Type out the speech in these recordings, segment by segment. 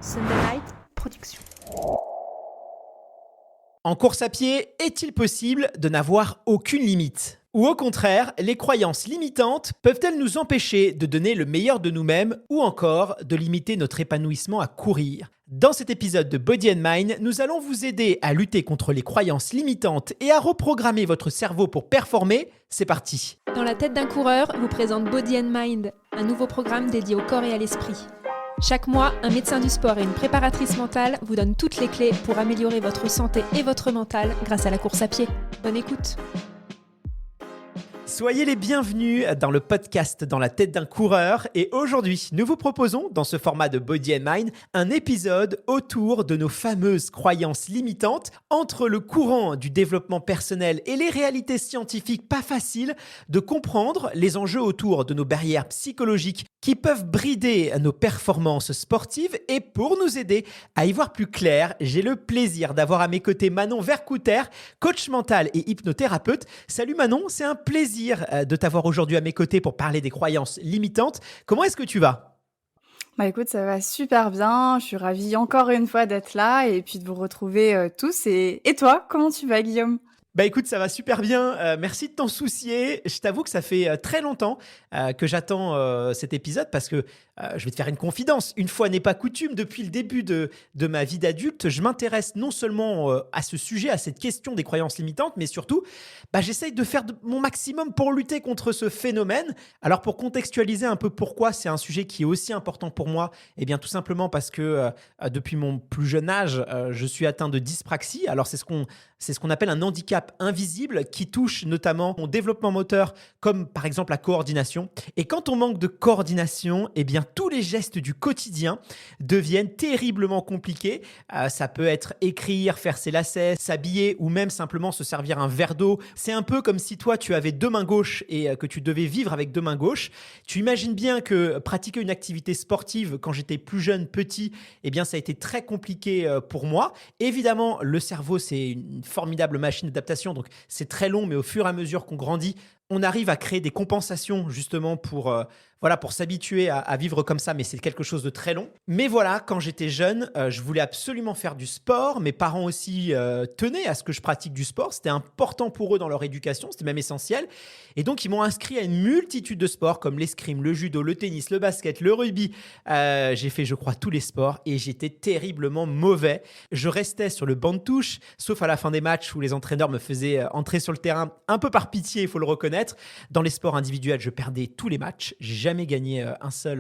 Sunday Night Production. En course à pied, est-il possible de n'avoir aucune limite ? Ou au contraire, les croyances limitantes peuvent-elles nous empêcher de donner le meilleur de nous-mêmes ou encore de limiter notre épanouissement à courir ? Dans cet épisode de Body and Mind, nous allons vous aider à lutter contre les croyances limitantes et à reprogrammer votre cerveau pour performer. C'est parti ! Dans la tête d'un coureur vous présente Body and Mind, un nouveau programme dédié au corps et à l'esprit. Chaque mois, un médecin du sport et une préparatrice mentale vous donnent toutes les clés pour améliorer votre santé et votre mental grâce à la course à pied. Bonne écoute. Soyez les bienvenus dans le podcast Dans la tête d'un coureur et aujourd'hui, nous vous proposons dans ce format de Body and Mind un épisode autour de nos fameuses croyances limitantes entre le courant du développement personnel et les réalités scientifiques pas faciles de comprendre les enjeux autour de nos barrières psychologiques qui peuvent brider nos performances sportives et pour nous aider à y voir plus clair, j'ai le plaisir d'avoir à mes côtés Manon Vercouter, coach mental et hypnothérapeute. Salut Manon, c'est un plaisir de t'avoir aujourd'hui à mes côtés pour parler des croyances limitantes. Comment est-ce que tu vas ? Bah écoute, ça va super bien. Je suis ravie encore une fois d'être là et puis de vous retrouver tous. Et toi, comment tu vas, Guillaume ? Bah écoute, ça va super bien. Merci de t'en soucier. Je t'avoue que ça fait très longtemps que j'attends cet épisode parce que je vais te faire une confidence. Une fois n'est pas coutume, depuis le début de ma vie d'adulte, je m'intéresse non seulement à ce sujet, à cette question des croyances limitantes, mais surtout, j'essaye de faire mon maximum pour lutter contre ce phénomène. Alors pour contextualiser un peu pourquoi c'est un sujet qui est aussi important pour moi, eh bien tout simplement parce que depuis mon plus jeune âge, je suis atteint de dyspraxie. Alors c'est ce qu'on appelle un handicap invisible qui touche notamment mon développement moteur, comme par exemple la coordination. Et quand on manque de coordination, eh bien tous les gestes du quotidien deviennent terriblement compliqués. Ça peut être écrire, faire ses lacets, s'habiller ou même simplement se servir un verre d'eau. C'est un peu comme si toi tu avais deux mains gauches et que tu devais vivre avec deux mains gauches. Tu imagines bien que pratiquer une activité sportive quand j'étais plus jeune, petit, eh bien ça a été très compliqué pour moi. Évidemment, le cerveau c'est une formidable machine d'adaptation, donc c'est très long, mais au fur et à mesure qu'on grandit, on arrive à créer des compensations justement pour s'habituer à vivre comme ça, mais c'est quelque chose de très long. Mais voilà, quand j'étais jeune, je voulais absolument faire du sport. Mes parents aussi tenaient à ce que je pratique du sport. C'était important pour eux dans leur éducation, c'était même essentiel. Et donc, ils m'ont inscrit à une multitude de sports comme l'escrime, le judo, le tennis, le basket, le rugby. J'ai fait, je crois, tous les sports et j'étais terriblement mauvais. Je restais sur le banc de touche, sauf à la fin des matchs où les entraîneurs me faisaient entrer sur le terrain un peu par pitié, il faut le reconnaître. Dans les sports individuels, je perdais tous les matchs. J'ai jamais gagné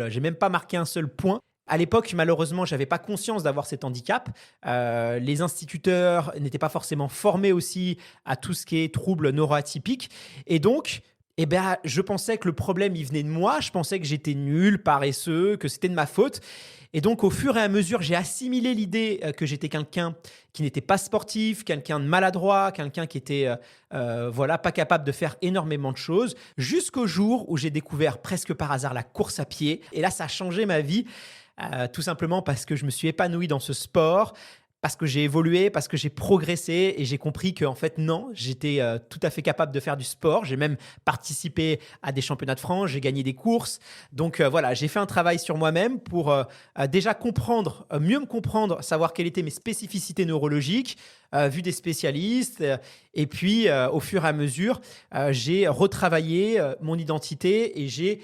j'ai même pas marqué un seul point. À l'époque, malheureusement, j'avais pas conscience d'avoir cet handicap. Les instituteurs n'étaient pas forcément formés aussi à tout ce qui est troubles neuroatypiques. Et donc, je pensais que le problème, il venait de moi. Je pensais que j'étais nul, paresseux, que c'était de ma faute. Et donc, au fur et à mesure, j'ai assimilé l'idée que j'étais quelqu'un qui n'était pas sportif, quelqu'un de maladroit, quelqu'un qui était pas capable de faire énormément de choses, jusqu'au jour où j'ai découvert presque par hasard la course à pied. Et là, ça a changé ma vie, tout simplement parce que je me suis épanoui dans ce sport, parce que j'ai évolué, parce que j'ai progressé et j'ai compris qu'en fait, non, j'étais tout à fait capable de faire du sport. J'ai même participé à des championnats de France, j'ai gagné des courses. Donc j'ai fait un travail sur moi-même pour déjà comprendre, mieux me comprendre, savoir quelles étaient mes spécificités neurologiques, vu des spécialistes. Et puis, au fur et à mesure, j'ai retravaillé mon identité et j'ai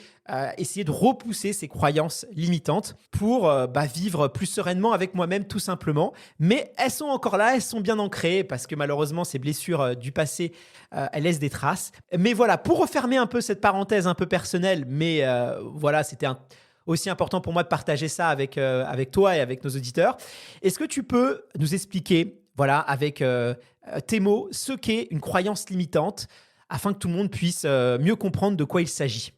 essayé de repousser ces croyances limitantes pour vivre plus sereinement avec moi-même, tout simplement. Mais elles sont encore là, elles sont bien ancrées parce que malheureusement, ces blessures du passé, elles laissent des traces. Mais voilà, pour refermer un peu cette parenthèse un peu personnelle, mais c'était aussi important pour moi de partager ça avec toi et avec nos auditeurs. Est-ce que tu peux nous expliquer, avec tes mots, ce qu'est une croyance limitante afin que tout le monde puisse mieux comprendre de quoi il s'agit ?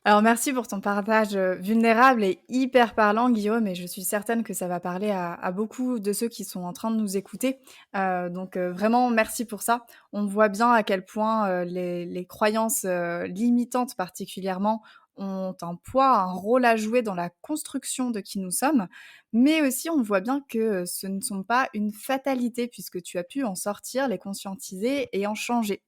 Alors merci pour ton partage vulnérable et hyper parlant, Guillaume, et je suis certaine que ça va parler à beaucoup de ceux qui sont en train de nous écouter. Donc vraiment, merci pour ça. On voit bien à quel point les croyances limitantes particulièrement ont un poids, un rôle à jouer dans la construction de qui nous sommes, mais aussi on voit bien que ce ne sont pas une fatalité puisque tu as pu en sortir, les conscientiser et en changer.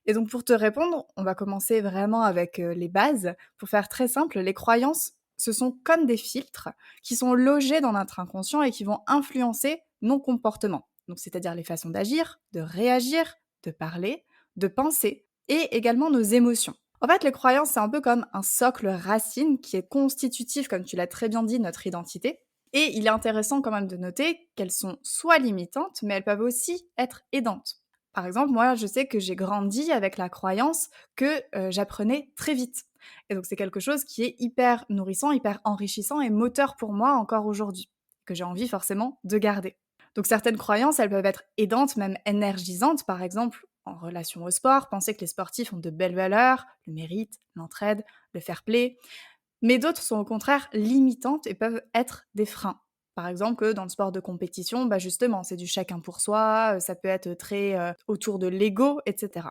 Et donc pour te répondre, on va commencer vraiment avec les bases. Pour faire très simple, les croyances ce sont comme des filtres qui sont logés dans notre inconscient et qui vont influencer nos comportements. Donc, c'est-à-dire les façons d'agir, de réagir, de parler, de penser et également nos émotions. En fait, les croyances, c'est un peu comme un socle racine qui est constitutif, comme tu l'as très bien dit, de notre identité. Et il est intéressant quand même de noter qu'elles sont soit limitantes, mais elles peuvent aussi être aidantes. Par exemple, moi, je sais que j'ai grandi avec la croyance que j'apprenais très vite. Et donc, c'est quelque chose qui est hyper nourrissant, hyper enrichissant et moteur pour moi encore aujourd'hui, que j'ai envie forcément de garder. Donc, certaines croyances, elles peuvent être aidantes, même énergisantes, par exemple, en relation au sport, penser que les sportifs ont de belles valeurs, le mérite, l'entraide, le fair play. Mais d'autres sont au contraire limitantes et peuvent être des freins. Par exemple, que dans le sport de compétition, justement, c'est du chacun pour soi, ça peut être très autour de l'ego, etc.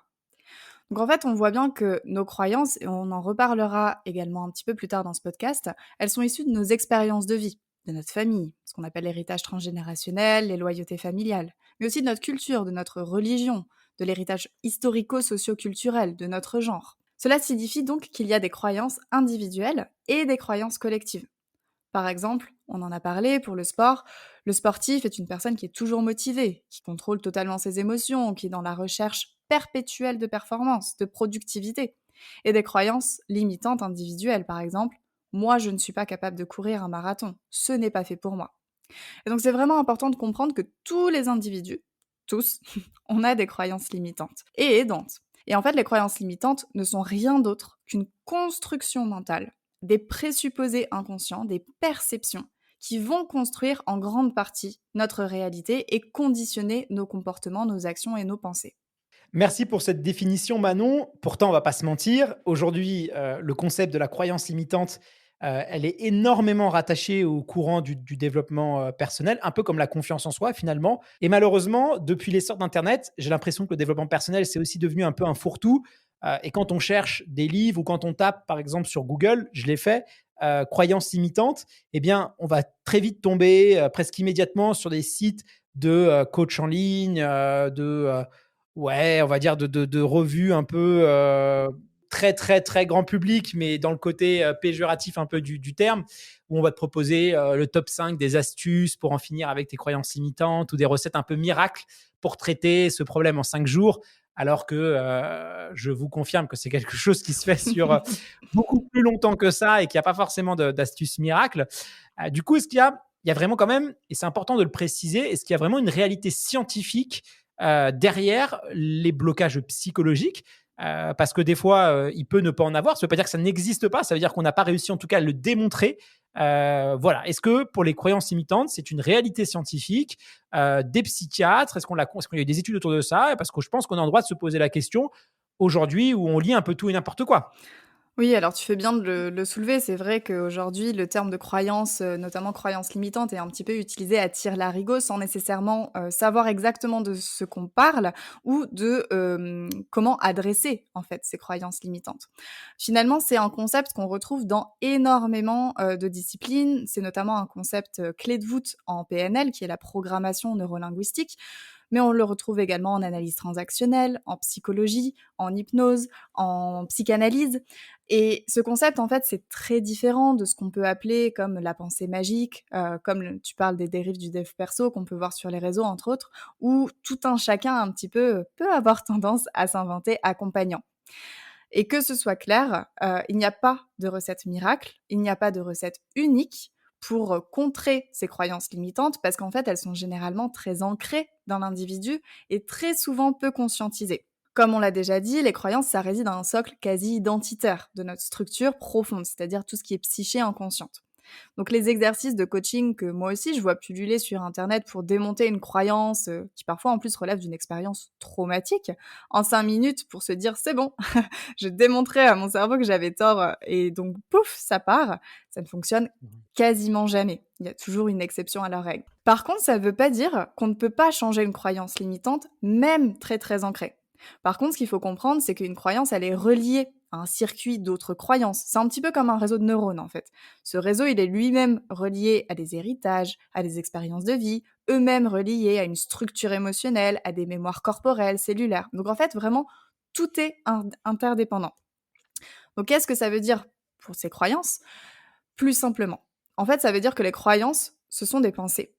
Donc en fait, on voit bien que nos croyances, et on en reparlera également un petit peu plus tard dans ce podcast, elles sont issues de nos expériences de vie, de notre famille, ce qu'on appelle l'héritage transgénérationnel, les loyautés familiales, mais aussi de notre culture, de notre religion, de l'héritage historico-socio-culturel, de notre genre. Cela signifie donc qu'il y a des croyances individuelles et des croyances collectives. Par exemple, on en a parlé pour le sport, le sportif est une personne qui est toujours motivée, qui contrôle totalement ses émotions, qui est dans la recherche perpétuelle de performance, de productivité. Et des croyances limitantes individuelles, par exemple, moi je ne suis pas capable de courir un marathon, ce n'est pas fait pour moi. Et donc c'est vraiment important de comprendre que tous les individus, tous, on a des croyances limitantes et aidantes. Et en fait, les croyances limitantes ne sont rien d'autre qu'une construction mentale, des présupposés inconscients, des perceptions qui vont construire en grande partie notre réalité et conditionner nos comportements, nos actions et nos pensées. Merci pour cette définition, Manon. Pourtant, on va pas se mentir. Aujourd'hui, le concept de la croyance limitante, elle est énormément rattachée au courant du développement personnel, un peu comme la confiance en soi finalement. Et malheureusement, depuis l'essor d'Internet, j'ai l'impression que le développement personnel, c'est aussi devenu un peu un fourre-tout. Et quand on cherche des livres ou quand on tape, par exemple, sur Google, je l'ai fait, croyance limitante, eh bien, on va très vite tomber presque immédiatement sur des sites de coach en ligne, ouais, on va dire de revues un peu très, très, très grand public, mais dans le côté péjoratif un peu du terme, où on va te proposer le top 5 des astuces pour en finir avec tes croyances limitantes ou des recettes un peu miracles pour traiter ce problème en 5 jours. Alors que je vous confirme que c'est quelque chose qui se fait sur beaucoup plus longtemps que ça et qu'il n'y a pas forcément d'astuces miracles. Du coup, il y a vraiment quand même, et c'est important de le préciser, est-ce qu'il y a vraiment une réalité scientifique derrière les blocages psychologiques, parce que des fois, il peut ne pas en avoir. Ça ne veut pas dire que ça n'existe pas, ça veut dire qu'on n'a pas réussi en tout cas à le démontrer. Voilà. Est-ce que pour les croyances limitantes, c'est une réalité scientifique, des psychiatres, est-ce qu'il y a eu des études autour de ça? Parce que je pense qu'on a le droit de se poser la question aujourd'hui où on lit un peu tout et n'importe quoi. Oui, alors tu fais bien de le soulever. C'est vrai qu'aujourd'hui, le terme de croyance, notamment croyance limitante, est un petit peu utilisé à tire-larigot sans nécessairement savoir exactement de ce qu'on parle ou de comment adresser en fait ces croyances limitantes. Finalement, c'est un concept qu'on retrouve dans énormément de disciplines. C'est notamment un concept clé de voûte en PNL, qui est la programmation neurolinguistique. Mais on le retrouve également en analyse transactionnelle, en psychologie, en hypnose, en psychanalyse. Et ce concept, en fait, c'est très différent de ce qu'on peut appeler comme la pensée magique, tu parles des dérives du dev perso qu'on peut voir sur les réseaux, entre autres, où tout un chacun un petit peu peut avoir tendance à s'inventer accompagnant. Et que ce soit clair, il n'y a pas de recette miracle, il n'y a pas de recette unique pour contrer ces croyances limitantes, parce qu'en fait, elles sont généralement très ancrées dans l'individu et très souvent peu conscientisées. Comme on l'a déjà dit, les croyances, ça réside à un socle quasi identitaire de notre structure profonde, c'est-à-dire tout ce qui est psyché inconsciente. Donc les exercices de coaching que moi aussi je vois pulluler sur internet pour démonter une croyance qui parfois en plus relève d'une expérience traumatique, en 5 minutes pour se dire c'est bon, je démontrais à mon cerveau que j'avais tort et donc pouf, ça part, ça ne fonctionne quasiment jamais. Il y a toujours une exception à la règle. Par contre, ça ne veut pas dire qu'on ne peut pas changer une croyance limitante, même très très ancrée. Par contre, ce qu'il faut comprendre, c'est qu'une croyance, elle est reliée à un circuit d'autres croyances. C'est un petit peu comme un réseau de neurones, en fait. Ce réseau, il est lui-même relié à des héritages, à des expériences de vie, eux-mêmes reliés à une structure émotionnelle, à des mémoires corporelles, cellulaires. Donc, en fait, vraiment, tout est interdépendant. Donc, qu'est-ce que ça veut dire pour ces croyances ? Plus simplement, en fait, ça veut dire que les croyances, ce sont des pensées.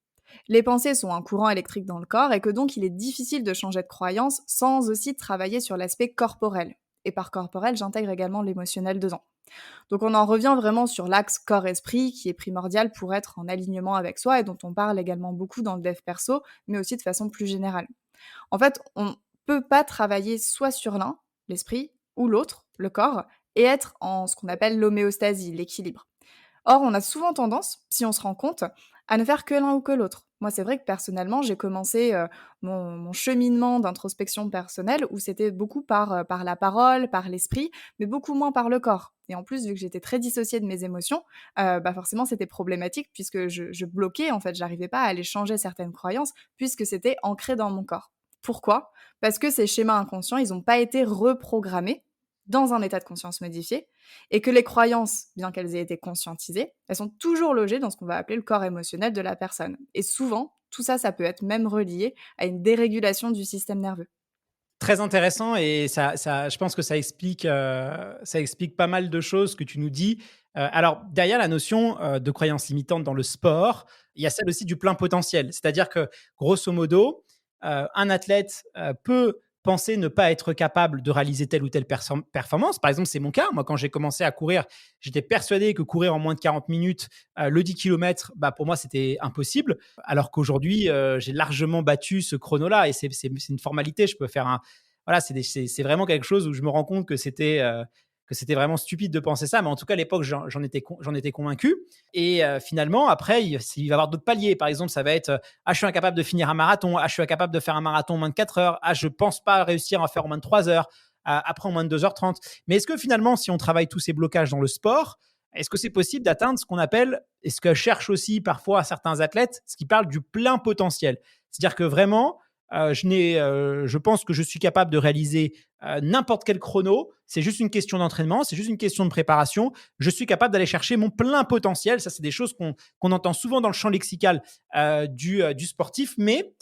Les pensées sont un courant électrique dans le corps et que donc il est difficile de changer de croyance sans aussi travailler sur l'aspect corporel. Et par corporel, j'intègre également l'émotionnel dedans. Donc on en revient vraiment sur l'axe corps-esprit qui est primordial pour être en alignement avec soi et dont on parle également beaucoup dans le dev perso, mais aussi de façon plus générale. En fait, on ne peut pas travailler soit sur l'un, l'esprit, ou l'autre, le corps, et être en ce qu'on appelle l'homéostasie, l'équilibre. Or, on a souvent tendance, si on se rend compte, à ne faire que l'un ou que l'autre. Moi, c'est vrai que personnellement, j'ai commencé mon cheminement d'introspection personnelle où c'était beaucoup par la parole, par l'esprit, mais beaucoup moins par le corps. Et en plus, vu que j'étais très dissociée de mes émotions, forcément, c'était problématique puisque je bloquais, en fait, j'arrivais pas à aller changer certaines croyances puisque c'était ancré dans mon corps. Pourquoi? Parce que ces schémas inconscients, ils n'ont pas été reprogrammés dans un état de conscience modifié et que les croyances, bien qu'elles aient été conscientisées, elles sont toujours logées dans ce qu'on va appeler le corps émotionnel de la personne. Et souvent, tout ça, ça peut être même relié à une dérégulation du système nerveux. Très intéressant et je pense que ça explique pas mal de choses que tu nous dis. Alors, derrière la notion de croyance limitante dans le sport, il y a celle aussi du plein potentiel. C'est-à-dire que, grosso modo, un athlète peut penser ne pas être capable de réaliser telle ou telle performance. Par exemple, c'est mon cas. Moi, quand j'ai commencé à courir, j'étais persuadé que courir en moins de 40 minutes, le 10 km, pour moi, c'était impossible. Alors qu'aujourd'hui, j'ai largement battu ce chrono-là et c'est une formalité. Je peux faire un. Voilà, c'est vraiment quelque chose où je me rends compte que c'était vraiment stupide de penser ça. Mais en tout cas, à l'époque, j'en étais convaincu. Et finalement, après, il va y avoir d'autres paliers. Par exemple, ça va être je suis incapable de finir un marathon. Je suis incapable de faire un marathon en moins de 4 heures. Je ne pense pas réussir à faire en moins de 3 heures. Après, en moins de 2h30. Mais est-ce que finalement, si on travaille tous ces blocages dans le sport, est-ce que c'est possible d'atteindre ce qu'on appelle, et ce que cherchent aussi parfois certains athlètes, ce qui parle du plein potentiel? C'est-à-dire que vraiment, je pense que je suis capable de réaliser n'importe quel chrono. C'est juste une question d'entraînement, c'est juste une question de préparation. Je suis capable d'aller chercher mon plein potentiel. Ça, c'est des choses qu'on entend souvent dans le champ lexical du sportif. Mais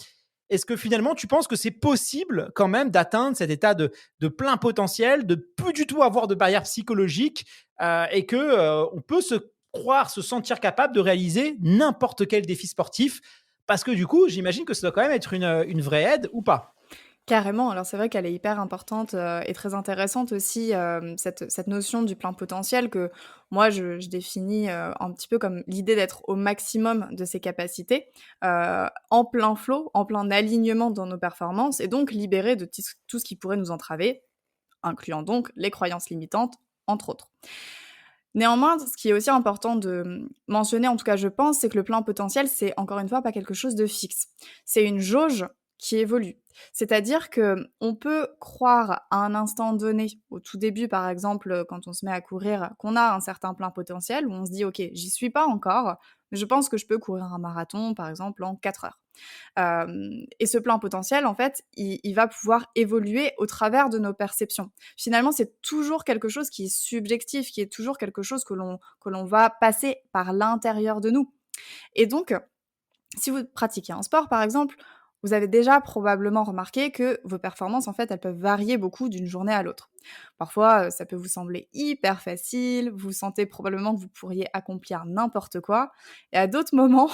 est-ce que finalement, tu penses que c'est possible quand même d'atteindre cet état de plein potentiel, de plus du tout avoir de barrière psychologique et que on peut se sentir capable de réaliser n'importe quel défi sportif? Parce que du coup, j'imagine que ça doit quand même être une vraie aide ou pas? Carrément, alors c'est vrai qu'elle est hyper importante, et très intéressante aussi, cette notion du plein potentiel que moi je définis, un petit peu comme l'idée d'être au maximum de ses capacités, en plein flow, en plein alignement dans nos performances et donc libéré de tout ce qui pourrait nous entraver, incluant donc les croyances limitantes, entre autres. Néanmoins, ce qui est aussi important de, mentionner, en tout cas je pense, c'est que le plein potentiel, c'est encore une fois pas quelque chose de fixe. C'est une jauge qui évolue. C'est-à-dire que on peut croire à un instant donné, au tout début par exemple, quand on se met à courir, qu'on a un certain plein potentiel, où on se dit: «OK, j'y suis pas encore, mais je pense que je peux courir un marathon par exemple en 4 heures». Et ce plein potentiel, en fait, il va pouvoir évoluer au travers de nos perceptions. Finalement, c'est toujours quelque chose qui est subjectif, qui est toujours quelque chose que l'on va passer par l'intérieur de nous. Et donc, si vous pratiquez un sport, par exemple, vous avez déjà probablement remarqué que vos performances, en fait, elles peuvent varier beaucoup d'une journée à l'autre. Parfois, ça peut vous sembler hyper facile, vous sentez probablement que vous pourriez accomplir n'importe quoi, et à d'autres moments,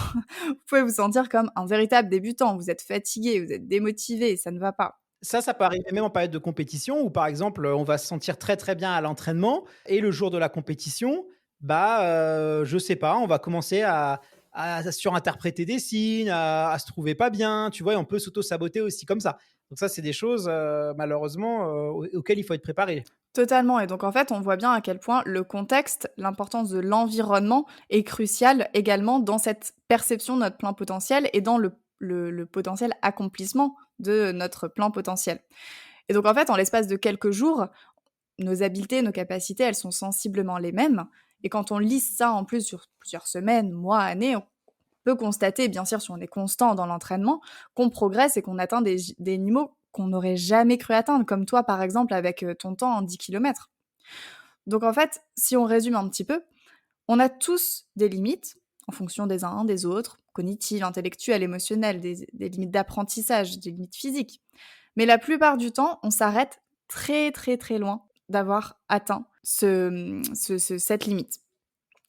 vous pouvez vous sentir comme un véritable débutant. Vous êtes fatigué, vous êtes démotivé, ça ne va pas. Ça peut arriver même en période de compétition où, par exemple, on va se sentir très, très bien à l'entraînement et le jour de la compétition, je sais pas, on va commencer à surinterpréter des signes, à se trouver pas bien, tu vois? Et on peut s'auto-saboter aussi comme ça. Donc ça, c'est des choses, malheureusement, auxquelles il faut être préparé. Totalement, et donc en fait, on voit bien à quel point le contexte, l'importance de l'environnement est cruciale également dans cette perception de notre plein potentiel et dans le potentiel accomplissement de notre plein potentiel. Et donc en fait, en l'espace de quelques jours, nos habiletés, nos capacités, elles sont sensiblement les mêmes, et quand on lisse ça en plus sur plusieurs semaines, mois, années, on peut constater, bien sûr, si on est constant dans l'entraînement, qu'on progresse et qu'on atteint des niveaux qu'on n'aurait jamais cru atteindre, comme toi, par exemple, avec ton temps en 10 kilomètres. Donc en fait, si on résume un petit peu, on a tous des limites, en fonction des uns des autres, cognitives, intellectuelles, émotionnelles, des limites d'apprentissage, des limites physiques. Mais la plupart du temps, on s'arrête très très très loin d'avoir atteint cette limite.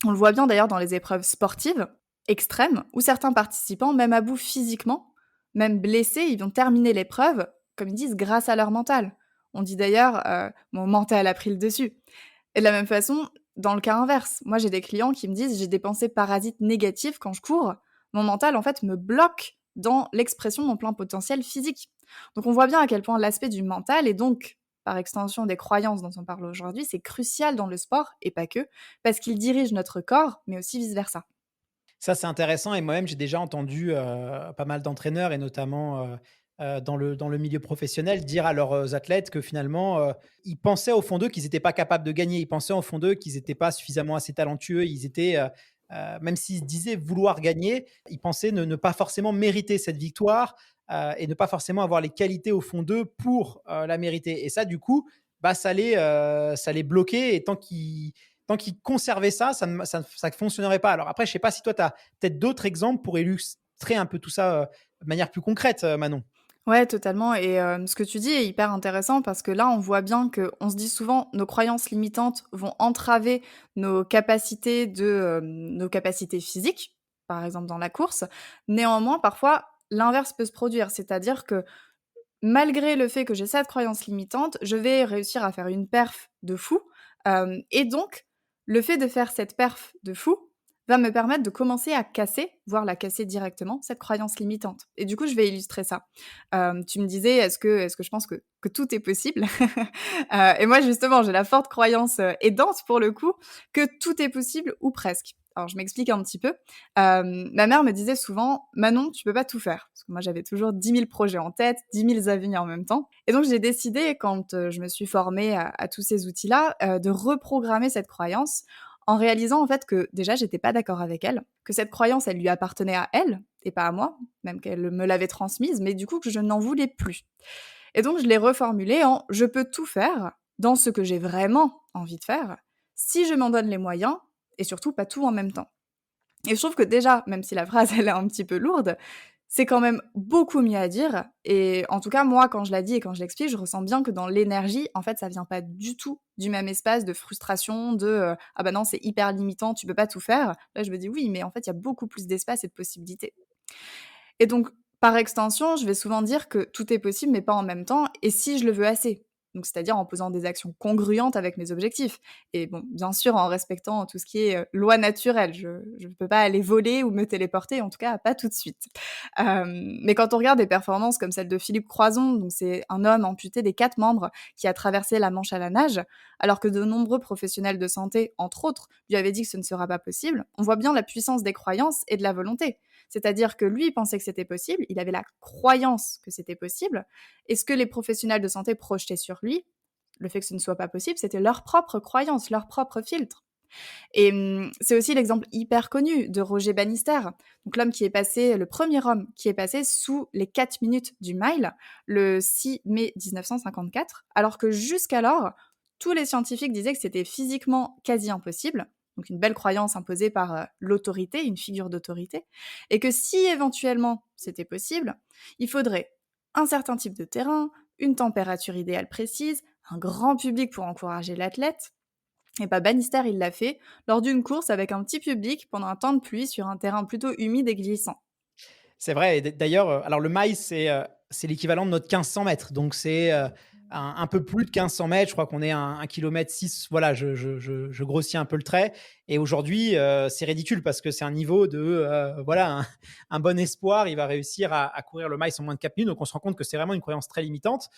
On le voit bien d'ailleurs dans les épreuves sportives extrêmes, où certains participants, même à bout physiquement, même blessés, ils vont terminer l'épreuve, comme ils disent, grâce à leur mental. On dit d'ailleurs, mon mental a pris le dessus. Et de la même façon, dans le cas inverse, moi j'ai des clients qui me disent j'ai des pensées parasites négatives quand je cours. Mon mental en fait me bloque dans l'expression de mon plein potentiel physique. Donc on voit bien à quel point l'aspect du mental et donc par extension des croyances dont on parle aujourd'hui, c'est crucial dans le sport et pas que, parce qu'il dirige notre corps, mais aussi vice versa. Ça, c'est intéressant et moi-même, j'ai déjà entendu, pas mal d'entraîneurs et notamment, dans le milieu professionnel dire à leurs, athlètes que finalement, ils pensaient au fond d'eux qu'ils n'étaient pas capables de gagner. Ils pensaient au fond d'eux qu'ils n'étaient pas suffisamment assez talentueux. Ils étaient, même s'ils disaient vouloir gagner, ils pensaient ne pas forcément mériter cette victoire, et ne pas forcément avoir les qualités au fond d'eux pour, la mériter et ça, du coup, bah, ça les bloquait et tant qu'ils conservaient ça, ça ne fonctionnerait pas. Alors après, je ne sais pas si toi, tu as peut-être d'autres exemples pour illustrer un peu tout ça, de manière plus concrète, Manon? Ouais, totalement et ce que tu dis est hyper intéressant parce que là, on voit bien qu'on se dit souvent: «Nos croyances limitantes vont entraver nos capacités physiques», par exemple dans la course. Néanmoins, parfois, l'inverse peut se produire. C'est-à-dire que malgré le fait que j'ai cette croyance limitante, je vais réussir à faire une perf de fou, et donc le fait de faire cette perf de fou va me permettre de commencer à casser, voire la casser directement, cette croyance limitante et du coup, je vais illustrer ça. Tu me disais: «Est-ce que je pense que tout est possible?» Et moi, justement, j'ai la forte croyance, aidante pour le coup, que tout est possible ou presque. Alors je m'explique un petit peu. Ma mère me disait souvent: «Manon, tu peux pas tout faire». Parce que moi, j'avais toujours 10 000 projets en tête, 10 000 avis en même temps et donc j'ai décidé quand, je me suis formée à tous ces outils-là, de reprogrammer cette croyance en réalisant en fait que déjà j'étais pas d'accord avec elle, que cette croyance elle lui appartenait à elle et pas à moi, même qu'elle me l'avait transmise, mais du coup que je n'en voulais plus. Et donc je l'ai reformulée en: «Je peux tout faire dans ce que j'ai vraiment envie de faire, si je m'en donne les moyens et surtout pas tout en même temps». Et je trouve que déjà, même si la phrase elle est un petit peu lourde, c'est quand même beaucoup mieux à dire et en tout cas moi quand je la dis et quand je l'explique, je ressens bien que dans l'énergie, en fait, ça vient pas du tout du même espace de frustration, «Ah bah non, c'est hyper limitant, tu peux pas tout faire». Là, je me dis: «Oui, mais en fait, il y a beaucoup plus d'espace et de possibilités». Et donc, par extension, je vais souvent dire que tout est possible, mais pas en même temps, et si je le veux assez. Donc, c'est-à-dire en posant des actions congruentes avec mes objectifs. Et bon, bien sûr, en respectant tout ce qui est loi naturelle. Je ne peux pas aller voler ou me téléporter, en tout cas, pas tout de suite. Mais quand on regarde des performances comme celle de Philippe Croison, donc c'est un homme amputé des 4 membres qui a traversé la Manche à la nage, alors que de nombreux professionnels de santé, entre autres, lui avaient dit que ce ne sera pas possible, on voit bien la puissance des croyances et de la volonté. C'est-à-dire que lui, il pensait que c'était possible, il avait la croyance que c'était possible, et ce que les professionnels de santé projetaient sur lui, le fait que ce ne soit pas possible, c'était leur propre croyance, leur propre filtre. Et c'est aussi l'exemple hyper connu de Roger Bannister, donc le premier homme qui est passé sous les 4 minutes du mile, le 6 mai 1954, alors que jusqu'alors, tous les scientifiques disaient que c'était physiquement quasi impossible, donc une belle croyance imposée par l'autorité, une figure d'autorité, et que si éventuellement c'était possible, il faudrait un certain type de terrain, une température idéale précise, un grand public pour encourager l'athlète. Et bah Bannister, il l'a fait lors d'une course avec un petit public pendant un temps de pluie sur un terrain plutôt humide et glissant. C'est vrai et d'ailleurs, alors le maïs, c'est l'équivalent de notre 1500 mètres, donc c'est, un peu plus de 1500 mètres. Je crois qu'on est à 1 kilomètre 6. Voilà, je grossis un peu le trait et aujourd'hui, c'est ridicule parce que c'est un niveau de, voilà, un bon espoir, il va réussir à courir le maïs en moins de 4 minutes, donc on se rend compte que c'est vraiment une croyance très limitante,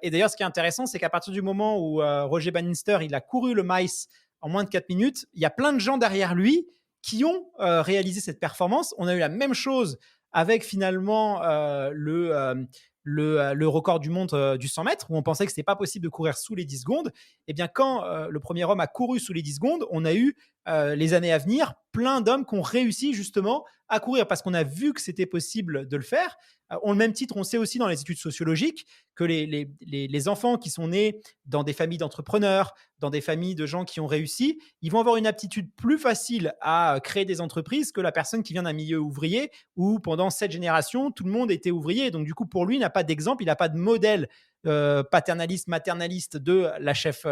et d'ailleurs, ce qui est intéressant, c'est qu'à partir du moment où, Roger Bannister, il a couru le maïs en moins de 4 minutes, il y a plein de gens derrière lui qui ont, réalisé cette performance. On a eu la même chose avec finalement le record du monde du 100 mètres, où on pensait que ce n'était pas possible de courir sous les 10 secondes. Et bien, quand le premier homme a couru sous les 10 secondes, on a eu les années à venir plein d'hommes qui ont réussi justement à courir parce qu'on a vu que c'était possible de le faire. Au même titre, on sait aussi dans les études sociologiques que les enfants qui sont nés dans des familles d'entrepreneurs, dans des familles de gens qui ont réussi, ils vont avoir une aptitude plus facile à créer des entreprises que la personne qui vient d'un milieu ouvrier où pendant 7 générations, tout le monde était ouvrier. Donc du coup, pour lui, il n'a pas d'exemple, il n'a pas de modèle paternaliste, maternaliste de la chef,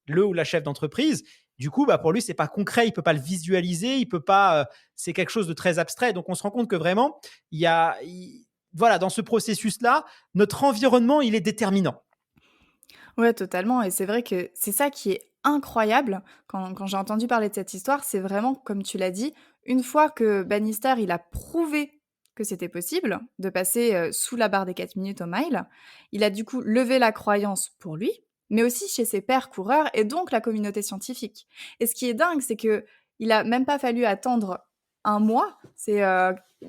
le ou la chef d'entreprise. Du coup, pour lui, c'est pas concret, il peut pas le visualiser, il peut pas. C'est quelque chose de très abstrait. Donc, on se rend compte que vraiment, voilà, dans ce processus-là, notre environnement, il est déterminant. Ouais, totalement. Et c'est vrai que c'est ça qui est incroyable quand j'ai entendu parler de cette histoire. C'est vraiment, comme tu l'as dit, une fois que Bannister il a prouvé que c'était possible de passer sous la barre des 4 minutes au mile, il a du coup levé la croyance pour lui, mais aussi chez ses pairs coureurs et donc la communauté scientifique. Et ce qui est dingue, c'est que il a même pas fallu attendre un mois, c'est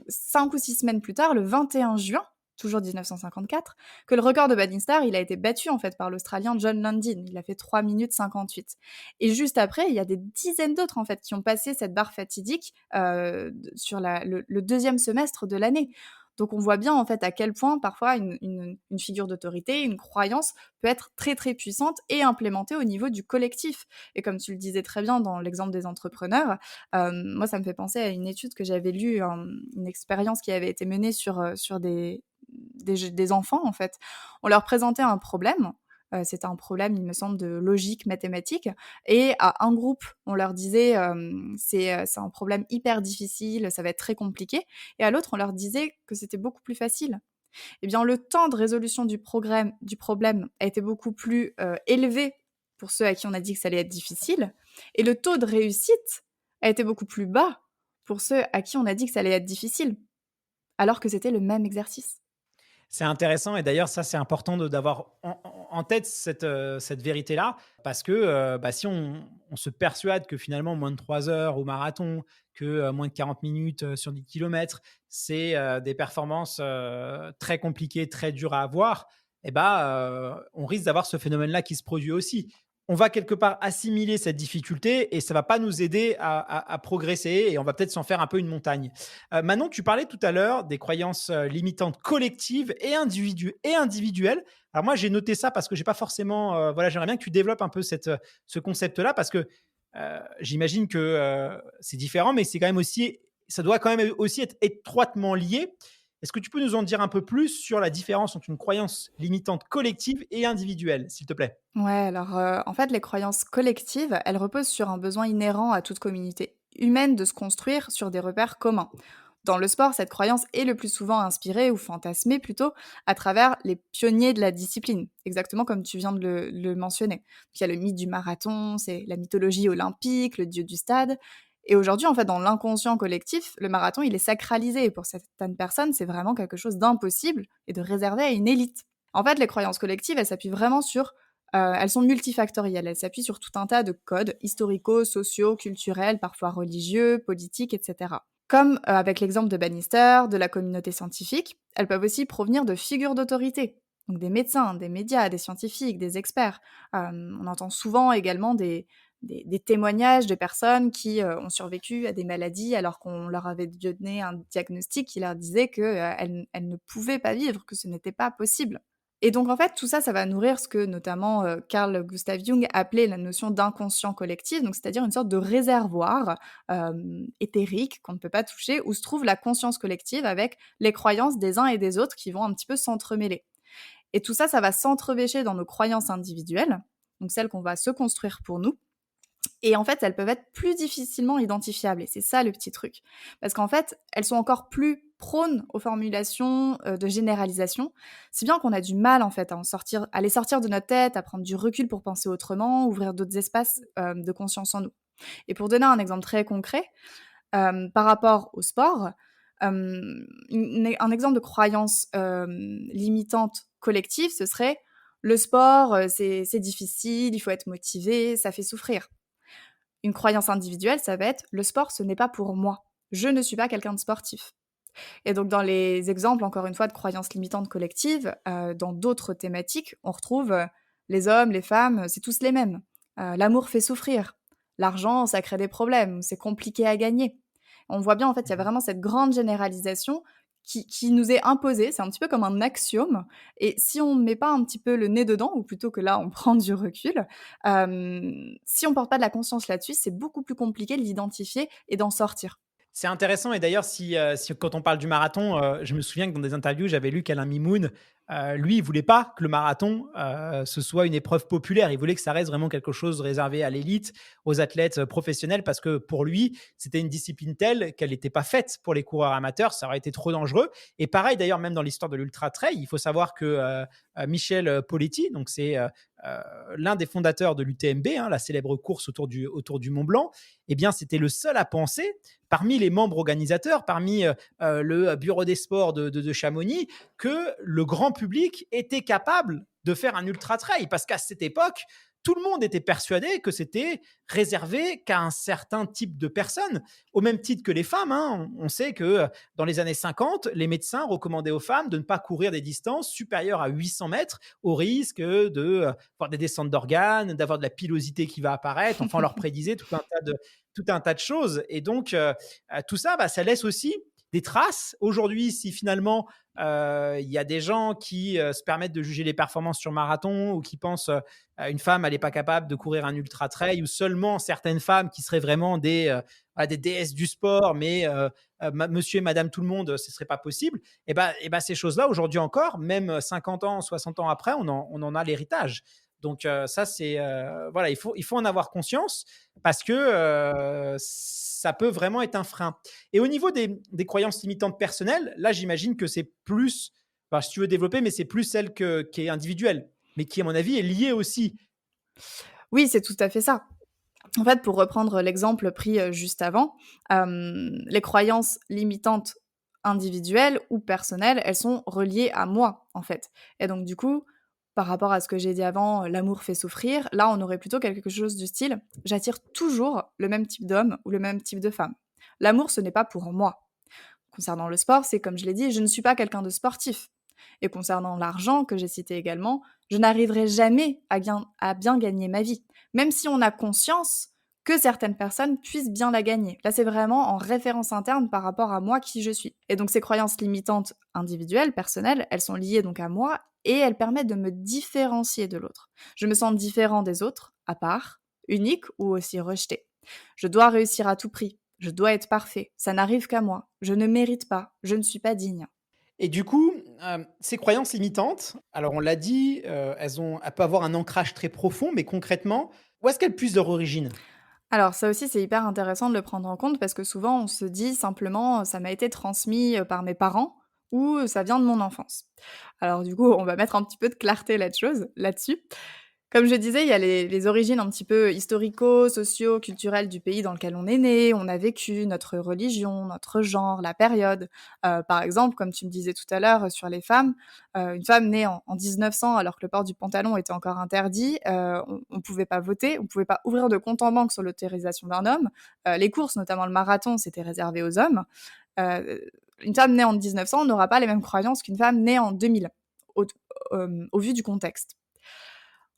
5 ou 6 semaines plus tard, le 21 juin, toujours 1954, que le record de Bannister, il a été battu en fait par l'Australien John Lundin. Il a fait 3 minutes 58. Et juste après, il y a des dizaines d'autres en fait qui ont passé cette barre fatidique sur le deuxième semestre de l'année. Donc on voit bien en fait à quel point parfois une figure d'autorité, une croyance peut être très très puissante et implémentée au niveau du collectif. Et comme tu le disais très bien dans l'exemple des entrepreneurs, moi ça me fait penser à une étude que j'avais lue, une expérience qui avait été menée sur des enfants en fait. On leur présentait un problème, c'était un problème, il me semble, de logique mathématique, et à un groupe, on leur disait c'est un problème hyper difficile, ça va être très compliqué, et à l'autre, on leur disait que c'était beaucoup plus facile. Eh bien, le temps de résolution du problème a été beaucoup plus élevé pour ceux à qui on a dit que ça allait être difficile, et le taux de réussite a été beaucoup plus bas pour ceux à qui on a dit que ça allait être difficile, alors que c'était le même exercice. C'est intéressant et d'ailleurs ça c'est important d'avoir en tête cette vérité-là parce que si on se persuade que finalement moins de 3 heures au marathon, que moins de 40 minutes sur 10 kilomètres, c'est des performances très compliquées, très dures à avoir, on risque d'avoir ce phénomène-là qui se produit aussi. On va quelque part assimiler cette difficulté et ça va pas nous aider à progresser et on va peut-être s'en faire un peu une montagne. Manon, tu parlais tout à l'heure des croyances limitantes collectives et individuelles. Alors moi, j'ai noté ça parce que j'ai pas forcément. Voilà, j'aimerais bien que tu développes un peu ce concept-là parce que j'imagine que c'est différent, mais c'est quand même aussi, ça doit quand même aussi être étroitement lié. Est-ce que tu peux nous en dire un peu plus sur la différence entre une croyance limitante collective et individuelle, s'il te plaît? Ouais, alors, en fait, les croyances collectives, elles reposent sur un besoin inhérent à toute communauté humaine de se construire sur des repères communs. Dans le sport, cette croyance est le plus souvent inspirée ou fantasmée plutôt à travers les pionniers de la discipline, exactement comme tu viens de le mentionner. Il y a le mythe du marathon, c'est la mythologie olympique, le dieu du stade. Et aujourd'hui, en fait, dans l'inconscient collectif, le marathon, il est sacralisé. Et pour certaines personnes, c'est vraiment quelque chose d'impossible et de réservé à une élite. En fait, les croyances collectives, elles s'appuient vraiment sur elles sont multifactorielles. Elles s'appuient sur tout un tas de codes historico, sociaux, culturels, parfois religieux, politiques, etc. Comme avec l'exemple de Bannister, de la communauté scientifique, elles peuvent aussi provenir de figures d'autorité, donc des médecins, des médias, des scientifiques, des experts. On entend souvent également des témoignages de personnes qui ont survécu à des maladies alors qu'on leur avait donné un diagnostic qui leur disait qu'elles elles ne pouvaient pas vivre, que ce n'était pas possible. Et donc en fait, tout ça, ça va nourrir ce que notamment Carl Gustav Jung appelait la notion d'inconscient collectif, donc c'est-à-dire une sorte de réservoir éthérique qu'on ne peut pas toucher, où se trouve la conscience collective avec les croyances des uns et des autres qui vont un petit peu s'entremêler. Et tout ça, ça va s'entrevêcher dans nos croyances individuelles, donc celles qu'on va se construire pour nous, et en fait, elles peuvent être plus difficilement identifiables, et c'est ça le petit truc. Parce qu'en fait, elles sont encore plus prônes aux formulations de généralisation, si bien qu'on a du mal en fait à les sortir de notre tête, à prendre du recul pour penser autrement, ouvrir d'autres espaces de conscience en nous. Et pour donner un exemple très concret, par rapport au sport, un exemple de croyance limitante collective, ce serait le sport, c'est difficile, il faut être motivé, ça fait souffrir. Une croyance individuelle, ça va être le sport, ce n'est pas pour moi. Je ne suis pas quelqu'un de sportif. Et donc, dans les exemples, encore une fois, de croyances limitantes collectives, dans d'autres thématiques, on retrouve les hommes, les femmes, c'est tous les mêmes. L'amour fait souffrir. L'argent, ça crée des problèmes. C'est compliqué à gagner. On voit bien, en fait, il y a vraiment cette grande généralisation qui nous est imposée. C'est un petit peu comme un axiome. Et si on ne met pas un petit peu le nez dedans, ou plutôt que là, on prend du recul, si on ne porte pas de la conscience là-dessus, c'est beaucoup plus compliqué de l'identifier et d'en sortir. C'est intéressant et d'ailleurs, si quand on parle du marathon, je me souviens que dans des interviews, j'avais lu qu'Alain Mimoun lui, il voulait pas que le marathon, ce soit une épreuve populaire. Il voulait que ça reste vraiment quelque chose réservé à l'élite, aux athlètes professionnels, parce que pour lui, c'était une discipline telle qu'elle n'était pas faite pour les coureurs amateurs. Ça aurait été trop dangereux. Et pareil, d'ailleurs, même dans l'histoire de l'ultra trail, il faut savoir que Michel Poletti, donc c'est l'un des fondateurs de l'UTMB, hein, la célèbre course autour du Mont Blanc, eh bien, c'était le seul à penser, parmi les membres organisateurs, parmi le bureau des sports de Chamonix, que le grand public était capable de faire un ultra trail. Parce qu'à cette époque, tout le monde était persuadé que c'était réservé qu'à un certain type de personnes, au même titre que les femmes. Hein. On sait que dans les années 50, les médecins recommandaient aux femmes de ne pas courir des distances supérieures à 800 mètres au risque de voir des descentes d'organes, d'avoir de la pilosité qui va apparaître. Enfin, on leur prédisait tout un tas de choses. Et donc, tout ça, ça laisse aussi des traces. Aujourd'hui, si finalement, il y a des gens qui se permettent de juger les performances sur marathon ou qui pensent une femme, elle n'est pas capable de courir un ultra trail, ou seulement certaines femmes qui seraient vraiment des déesses du sport, mais monsieur et madame tout le monde, ce ne serait pas possible. Ces choses-là, aujourd'hui encore, même 50 ans, 60 ans après, on en a l'héritage. Donc ça, c'est voilà, il faut en avoir conscience, parce que ça peut vraiment être un frein. Et au niveau des croyances limitantes personnelles, là, j'imagine que c'est plus, si tu veux développer, mais c'est plus celle qui est individuelle, mais qui, à mon avis, est liée aussi. Oui, c'est tout à fait ça. En fait, pour reprendre l'exemple pris juste avant, les croyances limitantes individuelles ou personnelles, elles sont reliées à moi, en fait. Et donc, du coup, par rapport à ce que j'ai dit avant, l'amour fait souffrir, là, on aurait plutôt quelque chose du style: j'attire toujours le même type d'homme ou le même type de femme. L'amour, ce n'est pas pour moi. Concernant le sport, c'est comme je l'ai dit, je ne suis pas quelqu'un de sportif. Et concernant l'argent, que j'ai cité également, je n'arriverai jamais à bien gagner ma vie, même si on a conscience que certaines personnes puissent bien la gagner. Là, c'est vraiment en référence interne par rapport à moi, qui je suis. Et donc, ces croyances limitantes individuelles, personnelles, elles sont liées donc à moi et elles permettent de me différencier de l'autre. Je me sens différent des autres, à part, unique ou aussi rejeté. Je dois réussir à tout prix. Je dois être parfait. Ça n'arrive qu'à moi. Je ne mérite pas. Je ne suis pas digne. Et du coup, ces croyances limitantes, alors on l'a dit, elles peuvent avoir un ancrage très profond, mais concrètement, où est-ce qu'elles puisent leur origine? Alors ça aussi, c'est hyper intéressant de le prendre en compte parce que souvent on se dit simplement, ça m'a été transmis par mes parents ou ça vient de mon enfance. Alors du coup, on va mettre un petit peu de clarté là-dessus. Comme je disais, il y a les origines un petit peu historico, socio-culturelles du pays dans lequel on est né, on a vécu, notre religion, notre genre, la période. Par exemple, comme tu me disais tout à l'heure sur les femmes, une femme née en 1900 alors que le port du pantalon était encore interdit, on pouvait pas voter, on pouvait pas ouvrir de compte en banque sur l'autorisation d'un homme. Les courses, notamment le marathon, c'était réservé aux hommes. Une femme née en 1900 n'aura pas les mêmes croyances qu'une femme née en 2000, au au vu du contexte.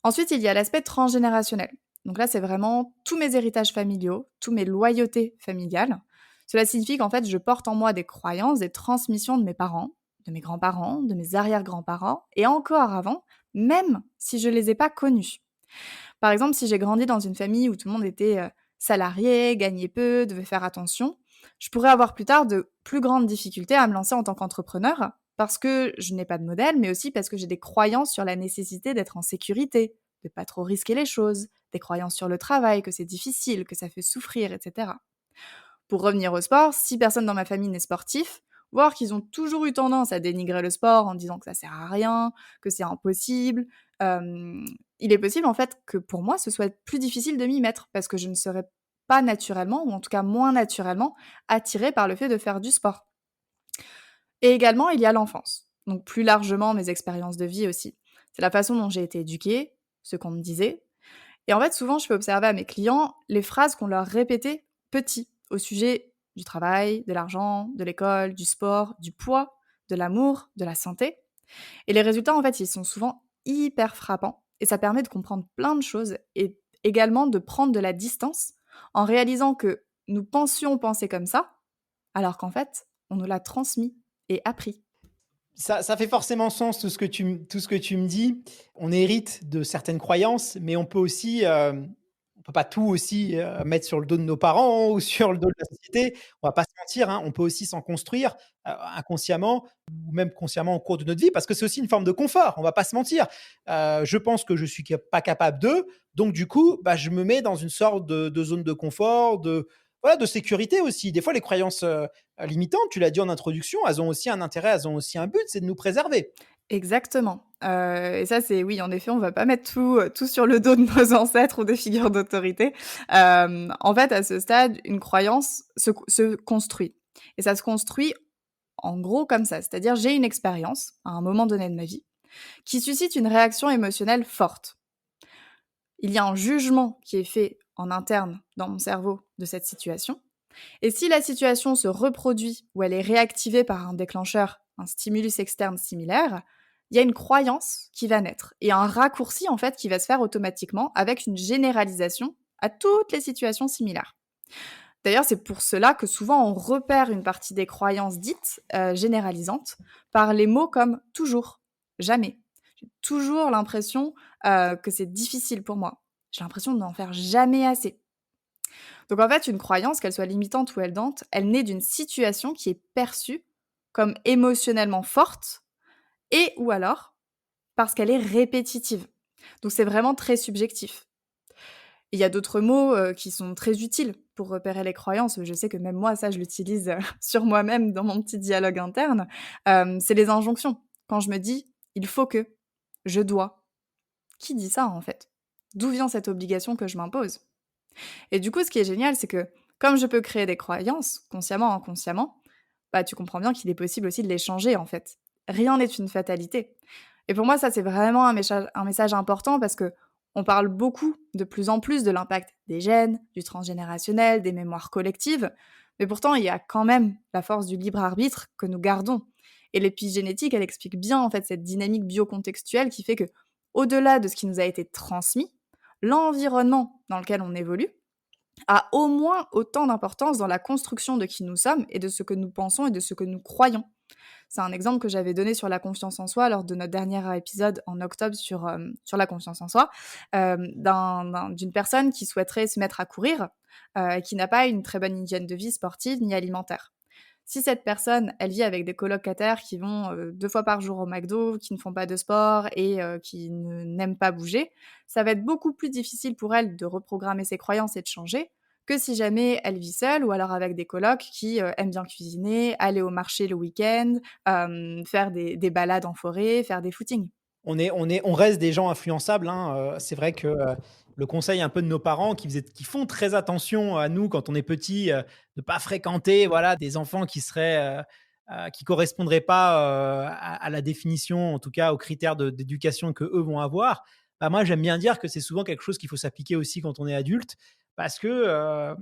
Ensuite, il y a l'aspect transgénérationnel. Donc là, c'est vraiment tous mes héritages familiaux, tous mes loyautés familiales. Cela signifie qu'en fait, je porte en moi des croyances, des transmissions de mes parents, de mes grands-parents, de mes arrière-grands-parents, et encore avant, même si je ne les ai pas connus. Par exemple, si j'ai grandi dans une famille où tout le monde était salarié, gagnait peu, devait faire attention, je pourrais avoir plus tard de plus grandes difficultés à me lancer en tant qu'entrepreneur parce que je n'ai pas de modèle, mais aussi parce que j'ai des croyances sur la nécessité d'être en sécurité, de pas trop risquer les choses, des croyances sur le travail, que c'est difficile, que ça fait souffrir, etc. Pour revenir au sport, si personne dans ma famille n'est sportif, voire qu'ils ont toujours eu tendance à dénigrer le sport en disant que ça sert à rien, que c'est impossible, il est possible en fait que pour moi ce soit plus difficile de m'y mettre parce que je ne serais pas naturellement, ou en tout cas moins naturellement, attirée par le fait de faire du sport. Et également, il y a l'enfance. Donc plus largement, mes expériences de vie aussi. C'est la façon dont j'ai été éduquée, ce qu'on me disait. Et en fait, souvent, je peux observer à mes clients les phrases qu'on leur répétait petits au sujet du travail, de l'argent, de l'école, du sport, du poids, de l'amour, de la santé. Et les résultats, en fait, ils sont souvent hyper frappants. Et ça permet de comprendre plein de choses et également de prendre de la distance en réalisant que nous pensions penser comme ça, alors qu'en fait, on nous l'a transmis et appris. Ça fait forcément sens tout ce que tu me dis. On hérite de certaines croyances, mais on peut aussi on peut pas tout aussi mettre sur le dos de nos parents ou sur le dos de la société. On va pas se mentir, hein, on peut aussi s'en construire inconsciemment ou même consciemment au cours de notre vie, parce que c'est aussi une forme de confort. On va pas se mentir. Je pense que je suis pas capable de, donc du coup, bah, je me mets dans une sorte de zone de confort, de voilà, de sécurité aussi. Des fois, les croyances limitantes, tu l'as dit en introduction, elles ont aussi un intérêt, elles ont aussi un but, c'est de nous préserver. Exactement, et ça, c'est oui, en effet, on va pas mettre tout sur le dos de nos ancêtres ou des figures d'autorité. En fait, à ce stade, une croyance se construit et ça se construit, en gros, comme ça. C'est-à-dire, j'ai une expérience, à un moment donné de ma vie, qui suscite une réaction émotionnelle forte. Il y a un jugement qui est fait en interne dans mon cerveau de cette situation, et si la situation se reproduit ou elle est réactivée par un déclencheur, un stimulus externe similaire, il y a une croyance qui va naître et un raccourci en fait qui va se faire automatiquement avec une généralisation à toutes les situations similaires. D'ailleurs, c'est pour cela que souvent on repère une partie des croyances dites généralisantes par les mots comme toujours, jamais. J'ai toujours l'impression que c'est difficile pour moi. J'ai l'impression de n'en faire jamais assez. Donc en fait, une croyance, qu'elle soit limitante ou aidante, elle naît d'une situation qui est perçue comme émotionnellement forte et ou alors parce qu'elle est répétitive. Donc c'est vraiment très subjectif. Il y a d'autres mots qui sont très utiles pour repérer les croyances. Je sais que même moi, ça, je l'utilise sur moi-même dans mon petit dialogue interne. C'est les injonctions. Quand je me dis il faut que, je dois. Qui dit ça en fait? D'où vient cette obligation que je m'impose? Et du coup, ce qui est génial, c'est que comme je peux créer des croyances, consciemment ou inconsciemment, bah, tu comprends bien qu'il est possible aussi de les changer, en fait. Rien n'est une fatalité. Et pour moi, ça, c'est vraiment un message important parce que on parle beaucoup, de plus en plus, de l'impact des gènes, du transgénérationnel, des mémoires collectives. Mais pourtant, il y a quand même la force du libre arbitre que nous gardons. Et l'épigénétique, elle explique bien, en fait, cette dynamique biocontextuelle qui fait que, au-delà de ce qui nous a été transmis, l'environnement dans lequel on évolue a au moins autant d'importance dans la construction de qui nous sommes et de ce que nous pensons et de ce que nous croyons. C'est un exemple que j'avais donné sur la confiance en soi lors de notre dernier épisode en octobre sur la confiance en soi, d'une personne qui souhaiterait se mettre à courir et qui n'a pas une très bonne hygiène de vie sportive ni alimentaire. Si cette personne, elle vit avec des colocataires qui vont 2 fois par jour au McDo, qui ne font pas de sport et qui n'aiment pas bouger, ça va être beaucoup plus difficile pour elle de reprogrammer ses croyances et de changer que si jamais elle vit seule ou alors avec des colocs qui aiment bien cuisiner, aller au marché le week-end, faire des balades en forêt, faire des footings. On reste des gens influençables, hein. C'est vrai que le conseil un peu de nos parents qui font très attention à nous quand on est petit, de pas fréquenter voilà, des enfants qui seraient, qui correspondraient pas à la définition, en tout cas aux critères d'éducation que eux vont avoir. Bah, moi, j'aime bien dire que c'est souvent quelque chose qu'il faut s'appliquer aussi quand on est adulte parce que,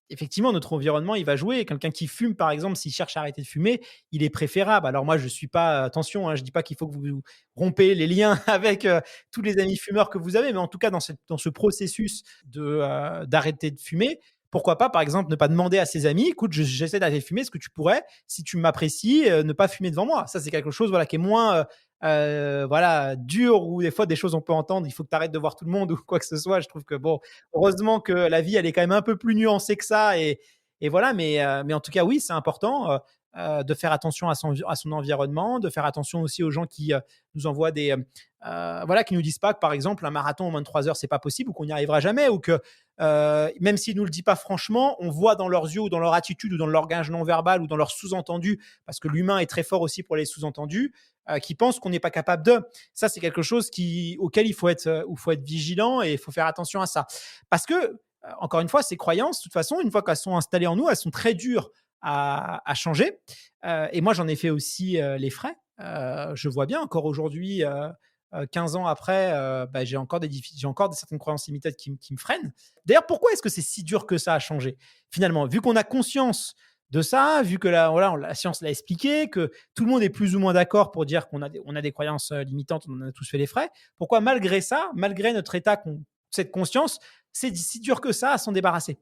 effectivement, notre environnement, il va jouer. Quelqu'un qui fume, par exemple, s'il cherche à arrêter de fumer, il est préférable. Alors moi, je suis pas attention, hein, je dis pas qu'il faut que vous rompez les liens avec tous les amis fumeurs que vous avez, mais en tout cas dans ce processus d'arrêter de fumer, pourquoi pas, par exemple, ne pas demander à ses amis, écoute, j'essaie d'arrêter de fumer, est-ce que tu pourrais, si tu m'apprécies, ne pas fumer devant moi. Ça, c'est quelque chose voilà qui est moins voilà dur, ou des fois des choses on peut entendre, il faut que tu arrêtes de voir tout le monde ou quoi que ce soit. Je trouve que bon, heureusement que la vie elle est quand même un peu plus nuancée que ça, et voilà, mais en tout cas oui, c'est important de faire attention à son environnement, de faire attention aussi aux gens qui nous envoient voilà, qui nous disent pas que par exemple un marathon en moins de 3 heures c'est pas possible ou qu'on n'y arrivera jamais, ou que même s'ils nous le disent pas franchement, on voit dans leurs yeux ou dans leur attitude ou dans leur langage non verbal ou dans leur sous-entendu, parce que l'humain est très fort aussi pour les sous-entendus, qui pensent qu'on n'est pas capable de. Ça, c'est quelque chose auquel il faut être vigilant, et il faut faire attention à ça. Parce que, encore une fois, ces croyances, de toute façon, une fois qu'elles sont installées en nous, elles sont très dures à changer. Et moi, j'en ai fait aussi les frais. Je vois bien encore aujourd'hui, 15 ans après, bah, j'ai encore certaines croyances limitantes qui me freinent. D'ailleurs, pourquoi est-ce que c'est si dur que ça à changer finalement? Vu qu'on a conscience de ça, vu que voilà, la science l'a expliqué, que tout le monde est plus ou moins d'accord pour dire on a des croyances limitantes, on en a tous fait les frais. Pourquoi malgré ça, malgré notre état, cette conscience, c'est si dur que ça à s'en débarrasser?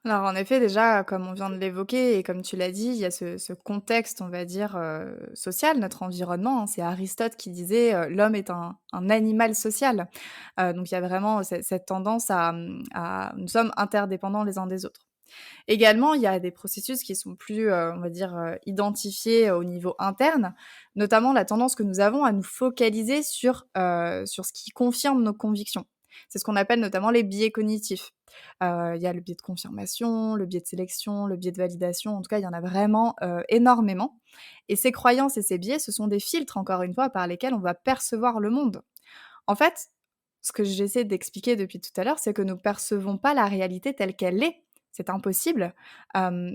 Alors en effet, déjà, comme on vient de l'évoquer et comme tu l'as dit, il y a ce contexte, on va dire, social, notre environnement, hein. C'est Aristote qui disait, «L'homme est un animal social». Donc il y a vraiment cette tendance à nous sommes interdépendants les uns des autres. Également, il y a des processus qui sont plus, on va dire, identifiés au niveau interne, notamment la tendance que nous avons à nous focaliser sur ce qui confirme nos convictions. C'est ce qu'on appelle notamment les biais cognitifs. Il y a le biais de confirmation, le biais de sélection, le biais de validation, en tout cas, il y en a vraiment, énormément et ces croyances et ces biais, ce sont des filtres, encore une fois, par lesquels on va percevoir le monde. En fait, ce que j'essaie d'expliquer depuis tout à l'heure, c'est que nous percevons pas la réalité telle qu'elle est. C'est impossible.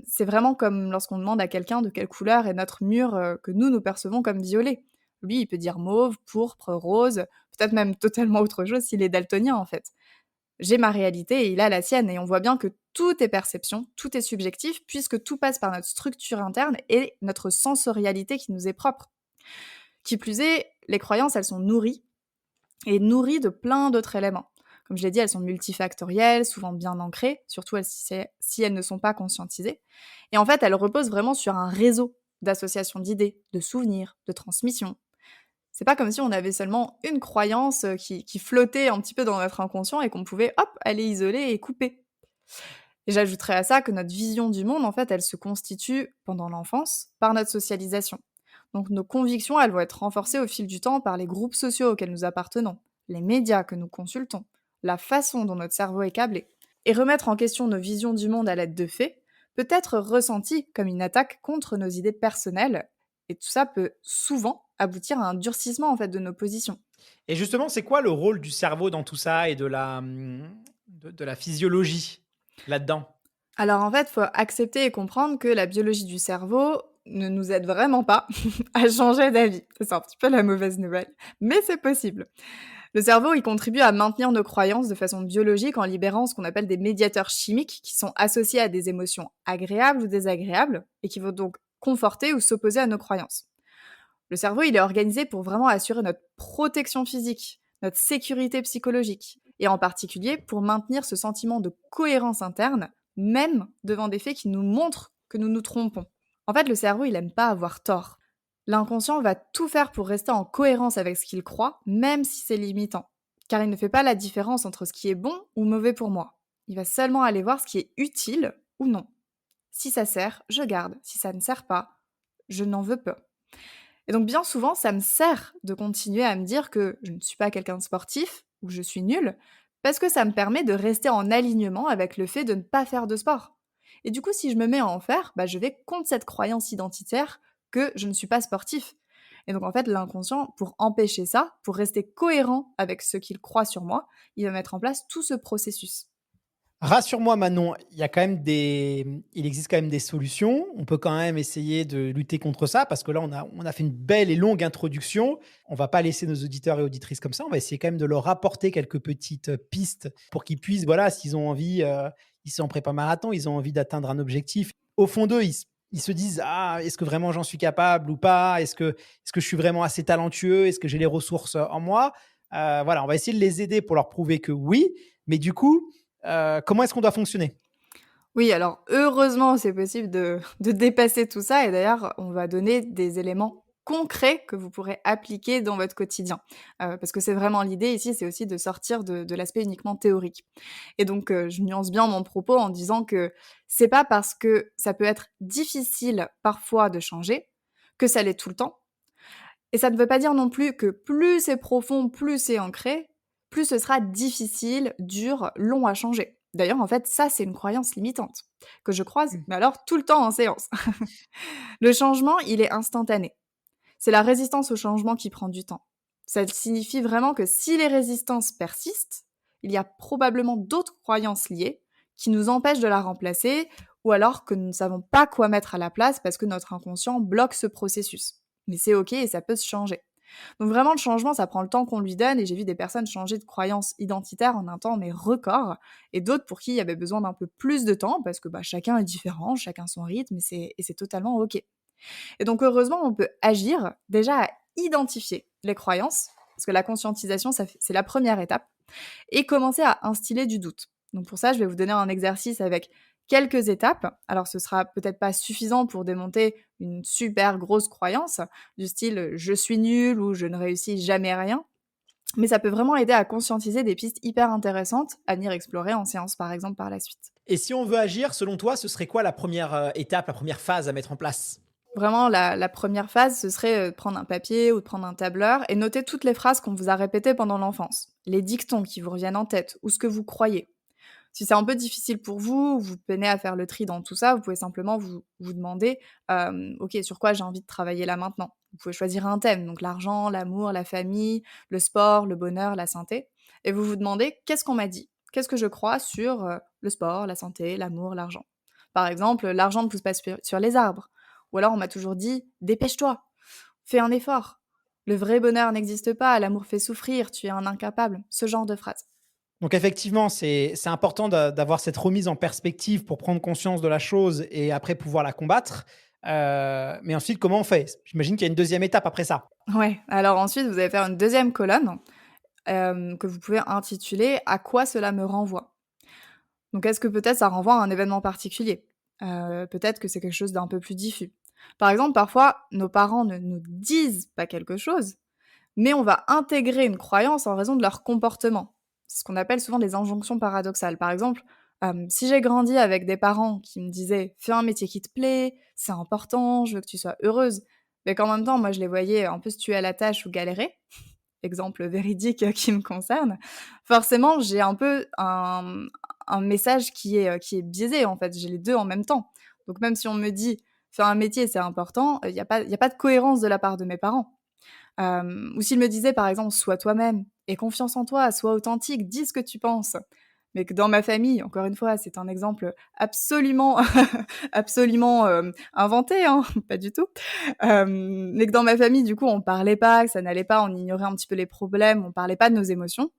C'est vraiment comme lorsqu'on demande à quelqu'un de quelle couleur est notre mur, que nous percevons comme violet. Lui, il peut dire mauve, pourpre, rose, peut-être même totalement autre chose s'il est daltonien, en fait. J'ai ma réalité et il a la sienne et on voit bien que tout est perception, tout est subjectif puisque tout passe par notre structure interne et notre sensorialité qui nous est propre. Qui plus est, les croyances, elles sont nourries et nourries de plein d'autres éléments. Comme je l'ai dit, elles sont multifactorielles, souvent bien ancrées, surtout si elles ne sont pas conscientisées. Et en fait, elles reposent vraiment sur un réseau d'associations d'idées, de souvenirs, de transmission. C'est pas comme si on avait seulement une croyance qui flottait un petit peu dans notre inconscient et qu'on pouvait, hop, aller isoler et couper. Et j'ajouterais à ça que notre vision du monde, en fait, elle se constitue pendant l'enfance par notre socialisation. Donc nos convictions, elles vont être renforcées au fil du temps par les groupes sociaux auxquels nous appartenons, les médias que nous consultons, la façon dont notre cerveau est câblé. Et remettre en question nos visions du monde à l'aide de faits peut être ressenti comme une attaque contre nos idées personnelles, et tout ça peut souvent aboutir à un durcissement en fait de nos positions. Et justement, c'est quoi le rôle du cerveau dans tout ça et de la physiologie là-dedans? Alors en fait, il faut accepter et comprendre que la biologie du cerveau ne nous aide vraiment pas à changer d'avis. C'est un petit peu la mauvaise nouvelle, mais c'est possible. Le cerveau, il contribue à maintenir nos croyances de façon biologique en libérant ce qu'on appelle des médiateurs chimiques qui sont associés à des émotions agréables ou désagréables et qui vont donc conforter ou s'opposer à nos croyances. Le cerveau, il est organisé pour vraiment assurer notre protection physique, notre sécurité psychologique, et en particulier pour maintenir ce sentiment de cohérence interne, même devant des faits qui nous montrent que nous nous trompons. En fait, le cerveau, il aime pas avoir tort. L'inconscient va tout faire pour rester en cohérence avec ce qu'il croit, même si c'est limitant, car il ne fait pas la différence entre ce qui est bon ou mauvais pour moi. Il va seulement aller voir ce qui est utile ou non. Si ça sert, je garde. Si ça ne sert pas, je n'en veux pas. Et donc bien souvent, ça me sert de continuer à me dire que je ne suis pas quelqu'un de sportif ou que je suis nulle, parce que ça me permet de rester en alignement avec le fait de ne pas faire de sport. Et du coup, si je me mets à en faire, je vais contre cette croyance identitaire que je ne suis pas sportif. Et donc en fait, l'inconscient, pour empêcher ça, pour rester cohérent avec ce qu'il croit sur moi, il va mettre en place tout ce processus. Rassure-moi Manon, il existe quand même des solutions. On peut quand même essayer de lutter contre ça parce que là, on a fait une belle et longue introduction. On va pas laisser nos auditeurs et auditrices comme ça. On va essayer quand même de leur apporter quelques petites pistes pour qu'ils puissent, voilà, s'ils ont envie, ils sont en prépa marathon, ils ont envie d'atteindre un objectif. Au fond d'eux, ils se disent: «Ah, est-ce que vraiment j'en suis capable ou pas? Est-ce que je suis vraiment assez talentueux? Est-ce que j'ai les ressources en moi?» Voilà, on va essayer de les aider pour leur prouver que oui. Mais du coup, comment est-ce qu'on doit fonctionner? Oui, alors heureusement, c'est possible de dépasser tout ça et d'ailleurs, on va donner des éléments concrets que vous pourrez appliquer dans votre quotidien. Parce que c'est vraiment l'idée ici, c'est aussi de sortir de l'aspect uniquement théorique. Et donc, je nuance bien mon propos en disant que c'est pas parce que ça peut être difficile parfois de changer, que ça l'est tout le temps. Et ça ne veut pas dire non plus que plus c'est profond, plus c'est ancré, plus ce sera difficile, dur, long à changer. D'ailleurs, en fait, ça, c'est une croyance limitante que je croise, Mmh. mais alors tout le temps en séance. Le changement, il est instantané. C'est la résistance au changement qui prend du temps. Ça signifie vraiment que si les résistances persistent, il y a probablement d'autres croyances liées qui nous empêchent de la remplacer ou alors que nous ne savons pas quoi mettre à la place parce que notre inconscient bloque ce processus. Mais c'est ok et ça peut se changer. Donc vraiment, le changement, ça prend le temps qu'on lui donne et j'ai vu des personnes changer de croyances identitaires en un temps mais record et d'autres pour qui il y avait besoin d'un peu plus de temps parce que chacun est différent, chacun son rythme et c'est totalement ok. Et donc heureusement, on peut agir déjà à identifier les croyances, parce que la conscientisation, c'est la première étape, et commencer à instiller du doute. Donc pour ça, je vais vous donner un exercice avec quelques étapes. Alors, ce sera peut-être pas suffisant pour démonter une super grosse croyance du style je suis nul ou je ne réussis jamais rien, mais ça peut vraiment aider à conscientiser des pistes hyper intéressantes à venir explorer en séance, par exemple, par la suite. Et si on veut agir, selon toi, ce serait quoi la première étape, la première phase à mettre en place? Vraiment, la première phase, ce serait de prendre un papier ou de prendre un tableur et noter toutes les phrases qu'on vous a répétées pendant l'enfance, les dictons qui vous reviennent en tête ou ce que vous croyez. Si c'est un peu difficile pour vous, vous peinez à faire le tri dans tout ça, vous pouvez simplement vous demander ok, sur quoi j'ai envie de travailler là maintenant. Vous pouvez choisir un thème, donc l'argent, l'amour, la famille, le sport, le bonheur, la santé. Et vous vous demandez qu'est-ce qu'on m'a dit? Qu'est-ce que je crois sur le sport, la santé, l'amour, l'argent? Par exemple, l'argent ne pousse pas sur les arbres. Ou alors on m'a toujours dit dépêche-toi, fais un effort. Le vrai bonheur n'existe pas, l'amour fait souffrir, tu es un incapable. Ce genre de phrase. Donc effectivement, c'est important d'avoir cette remise en perspective pour prendre conscience de la chose et après pouvoir la combattre. Mais ensuite, comment on fait? J'imagine qu'il y a une deuxième étape après ça. Ouais, alors ensuite, vous allez faire une deuxième colonne que vous pouvez intituler «À quoi cela me renvoie?». Donc est-ce que peut-être ça renvoie à un événement particulier? Peut-être que c'est quelque chose d'un peu plus diffus. Par exemple, parfois, nos parents ne nous disent pas quelque chose, mais on va intégrer une croyance en raison de leur comportement. C'est ce qu'on appelle souvent des injonctions paradoxales. Par exemple, si j'ai grandi avec des parents qui me disaient: «Fais un métier qui te plaît, c'est important, je veux que tu sois heureuse», mais qu'en même temps, moi, je les voyais un peu se tuer à la tâche ou galérer, exemple véridique qui me concerne, forcément, j'ai un peu un message qui est biaisé, en fait. J'ai les 2 en même temps. Donc même si on me dit: «Faire un métier, c'est important», il y a pas de cohérence de la part de mes parents. Ou s'ils me disaient, par exemple: «Sois toi-même, aie confiance en toi, sois authentique, dis ce que tu penses». Mais que dans ma famille, encore une fois, c'est un exemple absolument absolument, inventé, hein, pas du tout. Mais que dans ma famille, du coup, on parlait pas, que ça n'allait pas, on ignorait un petit peu les problèmes, on parlait pas de nos émotions.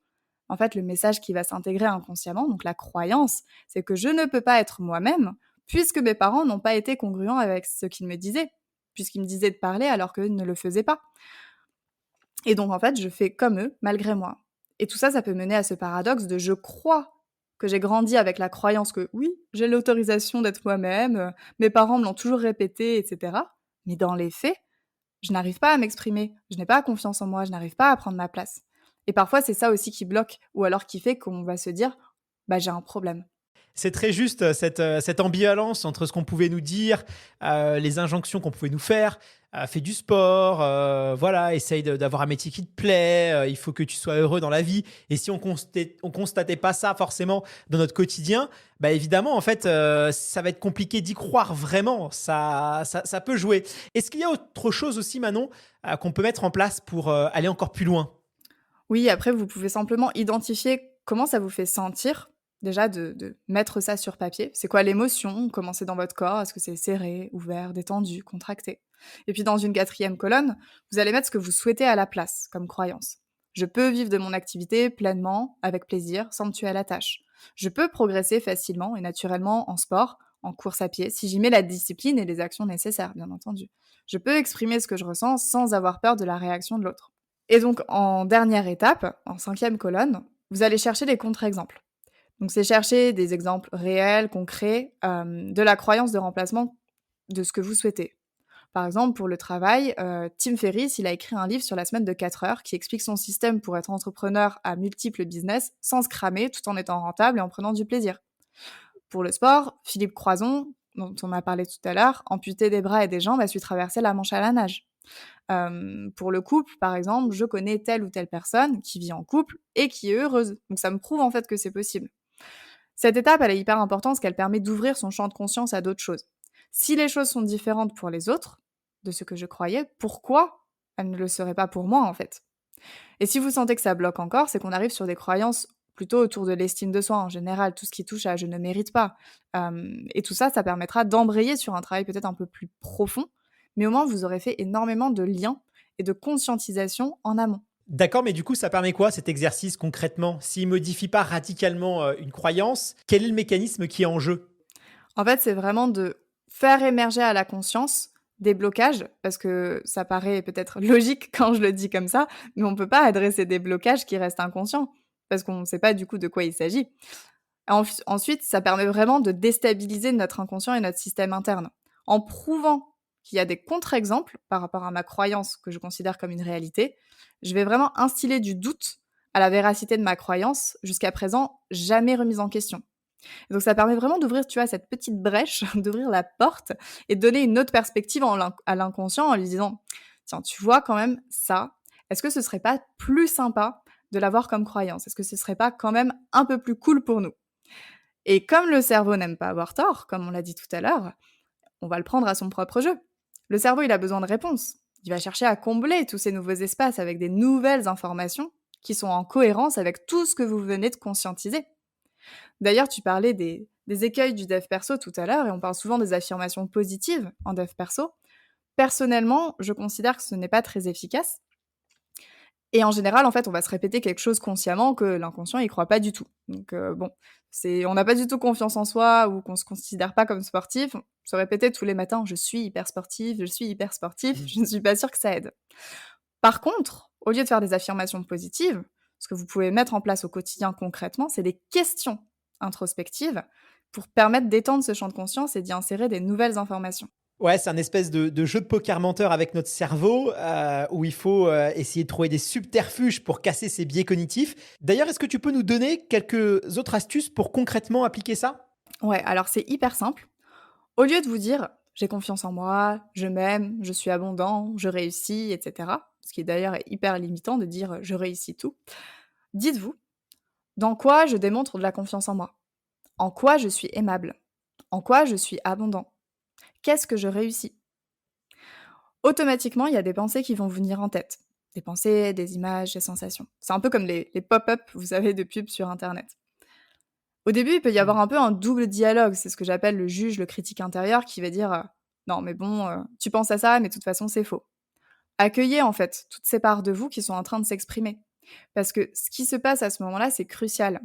En fait, le message qui va s'intégrer inconsciemment, donc la croyance, c'est que je ne peux pas être moi-même, puisque mes parents n'ont pas été congruents avec ce qu'ils me disaient, puisqu'ils me disaient de parler alors qu'eux ne le faisaient pas. Et donc, en fait, je fais comme eux, malgré moi. Et tout ça, ça peut mener à ce paradoxe de je crois que j'ai grandi avec la croyance que oui, j'ai l'autorisation d'être moi-même, mes parents me l'ont toujours répété, etc. Mais dans les faits, je n'arrive pas à m'exprimer, je n'ai pas confiance en moi, je n'arrive pas à prendre ma place. Et parfois, c'est ça aussi qui bloque, ou alors qui fait qu'on va se dire, bah j'ai un problème. C'est très juste cette ambivalence entre ce qu'on pouvait nous dire, les injonctions qu'on pouvait nous faire. Fais du sport, voilà, essaye d'avoir un métier qui te plaît, il faut que tu sois heureux dans la vie. Et si on constatait pas ça forcément dans notre quotidien, bah évidemment, en fait, ça va être compliqué d'y croire vraiment. Ça peut jouer. Est-ce qu'il y a autre chose aussi, Manon, qu'on peut mettre en place pour aller encore plus loin? Oui, après, vous pouvez simplement identifier comment ça vous fait sentir, déjà de mettre ça sur papier. C'est quoi l'émotion? Comment c'est dans votre corps? Est-ce que c'est serré, ouvert, détendu, contracté? Et puis dans une quatrième colonne, vous allez mettre ce que vous souhaitez à la place, comme croyance. Je peux vivre de mon activité pleinement, avec plaisir, sans me tuer à la tâche. Je peux progresser facilement et naturellement en sport, en course à pied, si j'y mets la discipline et les actions nécessaires, bien entendu. Je peux exprimer ce que je ressens sans avoir peur de la réaction de l'autre. Et donc, en dernière étape, en cinquième colonne, vous allez chercher des contre-exemples. Donc, c'est chercher des exemples réels, concrets, de la croyance de remplacement de ce que vous souhaitez. Par exemple, pour le travail, Tim Ferriss, il a écrit un livre sur la semaine de 4 heures qui explique son système pour être entrepreneur à multiples business sans se cramer, tout en étant rentable et en prenant du plaisir. Pour le sport, Philippe Croison, dont on a parlé tout à l'heure, amputé des bras et des jambes, a su traverser la Manche à la nage. Pour le couple, par exemple, je connais telle ou telle personne qui vit en couple et qui est heureuse. Donc ça me prouve en fait que c'est possible. Cette étape, elle est hyper importante parce qu'elle permet d'ouvrir son champ de conscience à d'autres choses. Si les choses sont différentes pour les autres, de ce que je croyais, pourquoi elles ne le seraient pas pour moi en fait? Et si vous sentez que ça bloque encore, c'est qu'on arrive sur des croyances plutôt autour de l'estime de soi en général, tout ce qui touche à «je ne mérite pas». Et tout ça, ça permettra d'embrayer sur un travail peut-être un peu plus profond, mais au moins vous aurez fait énormément de liens et de conscientisation en amont. D'accord, mais du coup, ça permet quoi cet exercice concrètement? S'il modifie pas radicalement une croyance, quel est le mécanisme qui est en jeu? En fait, c'est vraiment de faire émerger à la conscience des blocages, parce que ça paraît peut-être logique quand je le dis comme ça, mais on peut pas adresser des blocages qui restent inconscients, parce qu'on ne sait pas du coup de quoi il s'agit. Ensuite, ça permet vraiment de déstabiliser notre inconscient et notre système interne. En prouvant qu'il y a des contre-exemples par rapport à ma croyance que je considère comme une réalité, je vais vraiment instiller du doute à la véracité de ma croyance, jusqu'à présent jamais remise en question. Donc ça permet vraiment d'ouvrir, tu vois, cette petite brèche, d'ouvrir la porte et de donner une autre perspective à l'inconscient en lui disant: «Tiens, tu vois quand même ça, est-ce que ce serait pas plus sympa de l'avoir comme croyance? Est-ce que ce serait pas quand même un peu plus cool pour nous?» Et comme le cerveau n'aime pas avoir tort, comme on l'a dit tout à l'heure, on va le prendre à son propre jeu. Le cerveau, il a besoin de réponses. Il va chercher à combler tous ces nouveaux espaces avec des nouvelles informations qui sont en cohérence avec tout ce que vous venez de conscientiser. D'ailleurs, tu parlais des écueils du dev perso tout à l'heure, et on parle souvent des affirmations positives en dev perso. Personnellement, je considère que ce n'est pas très efficace. Et en général, en fait, on va se répéter quelque chose consciemment que l'inconscient y croit pas du tout. Donc bon, on n'a pas du tout confiance en soi ou qu'on se considère pas comme sportif. Se répéter tous les matins: «Je suis hyper sportif, je suis hyper sportif», je ne suis pas sûre que ça aide. Par contre, au lieu de faire des affirmations positives, ce que vous pouvez mettre en place au quotidien concrètement, c'est des questions introspectives pour permettre d'étendre ce champ de conscience et d'y insérer des nouvelles informations. Ouais, c'est un espèce de jeu de poker menteur avec notre cerveau, où il faut, essayer de trouver des subterfuges pour casser ses biais cognitifs. D'ailleurs, est-ce que tu peux nous donner quelques autres astuces pour concrètement appliquer ça? Ouais, alors c'est hyper simple. Au lieu de vous dire: «J'ai confiance en moi, je m'aime, je suis abondant, je réussis», et cetera, ce qui d'ailleurs est hyper limitant de dire: «Je réussis tout», dites-vous: «Dans quoi je démontre de la confiance en moi? En quoi je suis aimable? En quoi je suis abondant? Qu'est-ce que je réussis?» Automatiquement, il y a des pensées qui vont vous venir en tête. Des pensées, des images, des sensations. C'est un peu comme les pop-up, vous savez, de pubs sur internet. Au début, il peut y avoir un peu un double dialogue, c'est ce que j'appelle le juge, le critique intérieur qui va dire: «Non mais bon, tu penses à ça, mais de toute façon c'est faux». Accueillez en fait toutes ces parts de vous qui sont en train de s'exprimer. Parce que ce qui se passe à ce moment-là, c'est crucial.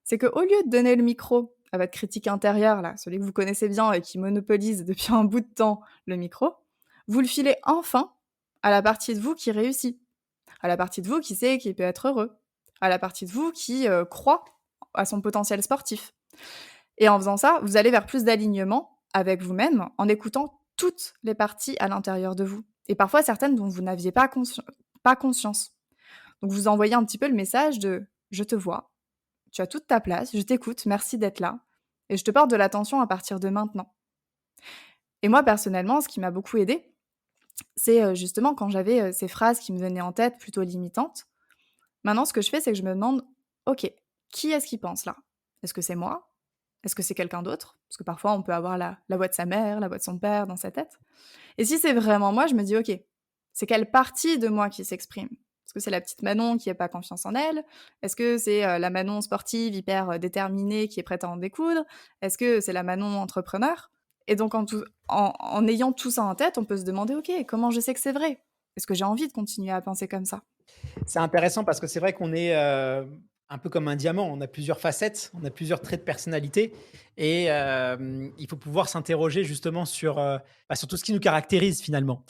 C'est qu'au lieu de donner le micro à votre critique intérieur là, celui que vous connaissez bien et qui monopolise depuis un bout de temps le micro, vous le filez enfin à la partie de vous qui réussit, à la partie de vous qui sait qu'il peut être heureux, à la partie de vous qui, croit à son potentiel sportif. Et en faisant ça, vous allez vers plus d'alignement avec vous-même en écoutant toutes les parties à l'intérieur de vous et parfois certaines dont vous n'aviez pas conscience. Donc vous envoyez un petit peu le message de: «Je te vois, tu as toute ta place, je t'écoute, merci d'être là et je te porte de l'attention à partir de maintenant». Et moi personnellement, ce qui m'a beaucoup aidée, c'est, justement quand j'avais, ces phrases qui me venaient en tête plutôt limitantes. Maintenant ce que je fais, c'est que je me demande: «OK, qui est-ce qui pense là? Est-ce que c'est moi? Est-ce que c'est quelqu'un d'autre?» Parce que parfois on peut avoir la voix de sa mère, la voix de son père dans sa tête. Et si c'est vraiment moi, je me dis: «OK, c'est quelle partie de moi qui s'exprime? Est-ce que c'est la petite Manon qui a pas confiance en elle? Est-ce que c'est, la Manon sportive hyper, déterminée qui est prête à en découdre? Est-ce que c'est la Manon entrepreneur?» Et donc en ayant tout ça en tête, on peut se demander: «OK, comment je sais que c'est vrai? Est-ce que j'ai envie de continuer à penser comme ça?» C'est intéressant parce que c'est vrai qu'on est, un peu comme un diamant. On a plusieurs facettes, on a plusieurs traits de personnalité et il faut pouvoir s'interroger justement sur, sur tout ce qui nous caractérise finalement.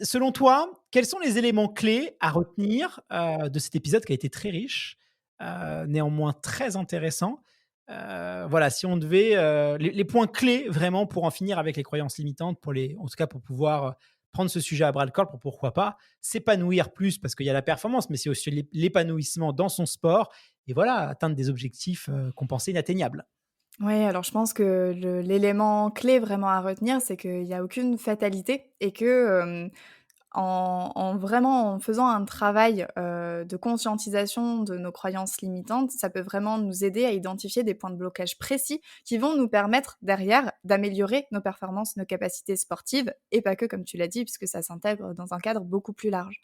Selon toi, quels sont les éléments clés à retenir, de cet épisode qui a été très riche, néanmoins très intéressant? Voilà, si on devait, les points clés vraiment pour en finir avec les croyances limitantes, en tout cas pour pouvoir, prendre ce sujet à bras le corps pour pourquoi pas s'épanouir plus parce qu'il y a la performance, mais c'est aussi l'épanouissement dans son sport et voilà, atteindre des objectifs, qu'on pensait inatteignables. Oui, alors je pense que l'élément clé vraiment à retenir, c'est qu'il y a aucune fatalité et que, en faisant un travail, de conscientisation de nos croyances limitantes, ça peut vraiment nous aider à identifier des points de blocage précis qui vont nous permettre derrière d'améliorer nos performances, nos capacités sportives et pas que comme tu l'as dit puisque ça s'intègre dans un cadre beaucoup plus large.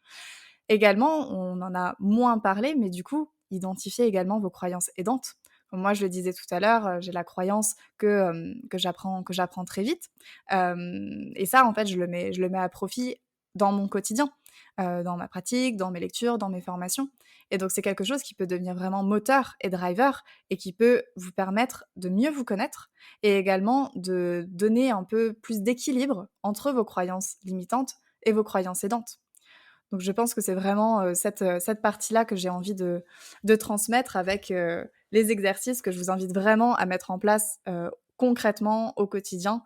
Également, on en a moins parlé, mais du coup, identifier également vos croyances aidantes. Comme moi, je le disais tout à l'heure, j'ai la croyance que j'apprends très vite, et ça, en fait, je le mets à profit dans mon quotidien, dans ma pratique, dans mes lectures, dans mes formations et donc c'est quelque chose qui peut devenir vraiment moteur et driver et qui peut vous permettre de mieux vous connaître et également de donner un peu plus d'équilibre entre vos croyances limitantes et vos croyances aidantes. Donc je pense que c'est vraiment, cette partie-là que j'ai envie de transmettre avec, les exercices que je vous invite vraiment à mettre en place concrètement au quotidien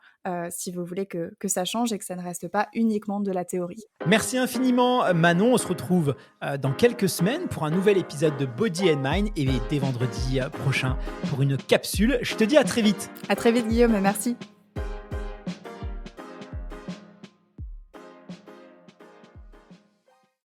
si vous voulez que ça change et que ça ne reste pas uniquement de la théorie. Merci infiniment Manon, on se retrouve dans quelques semaines pour un nouvel épisode de Body and Mind et dès vendredi prochain pour une capsule. Je te dis à très vite. À très vite Guillaume et merci.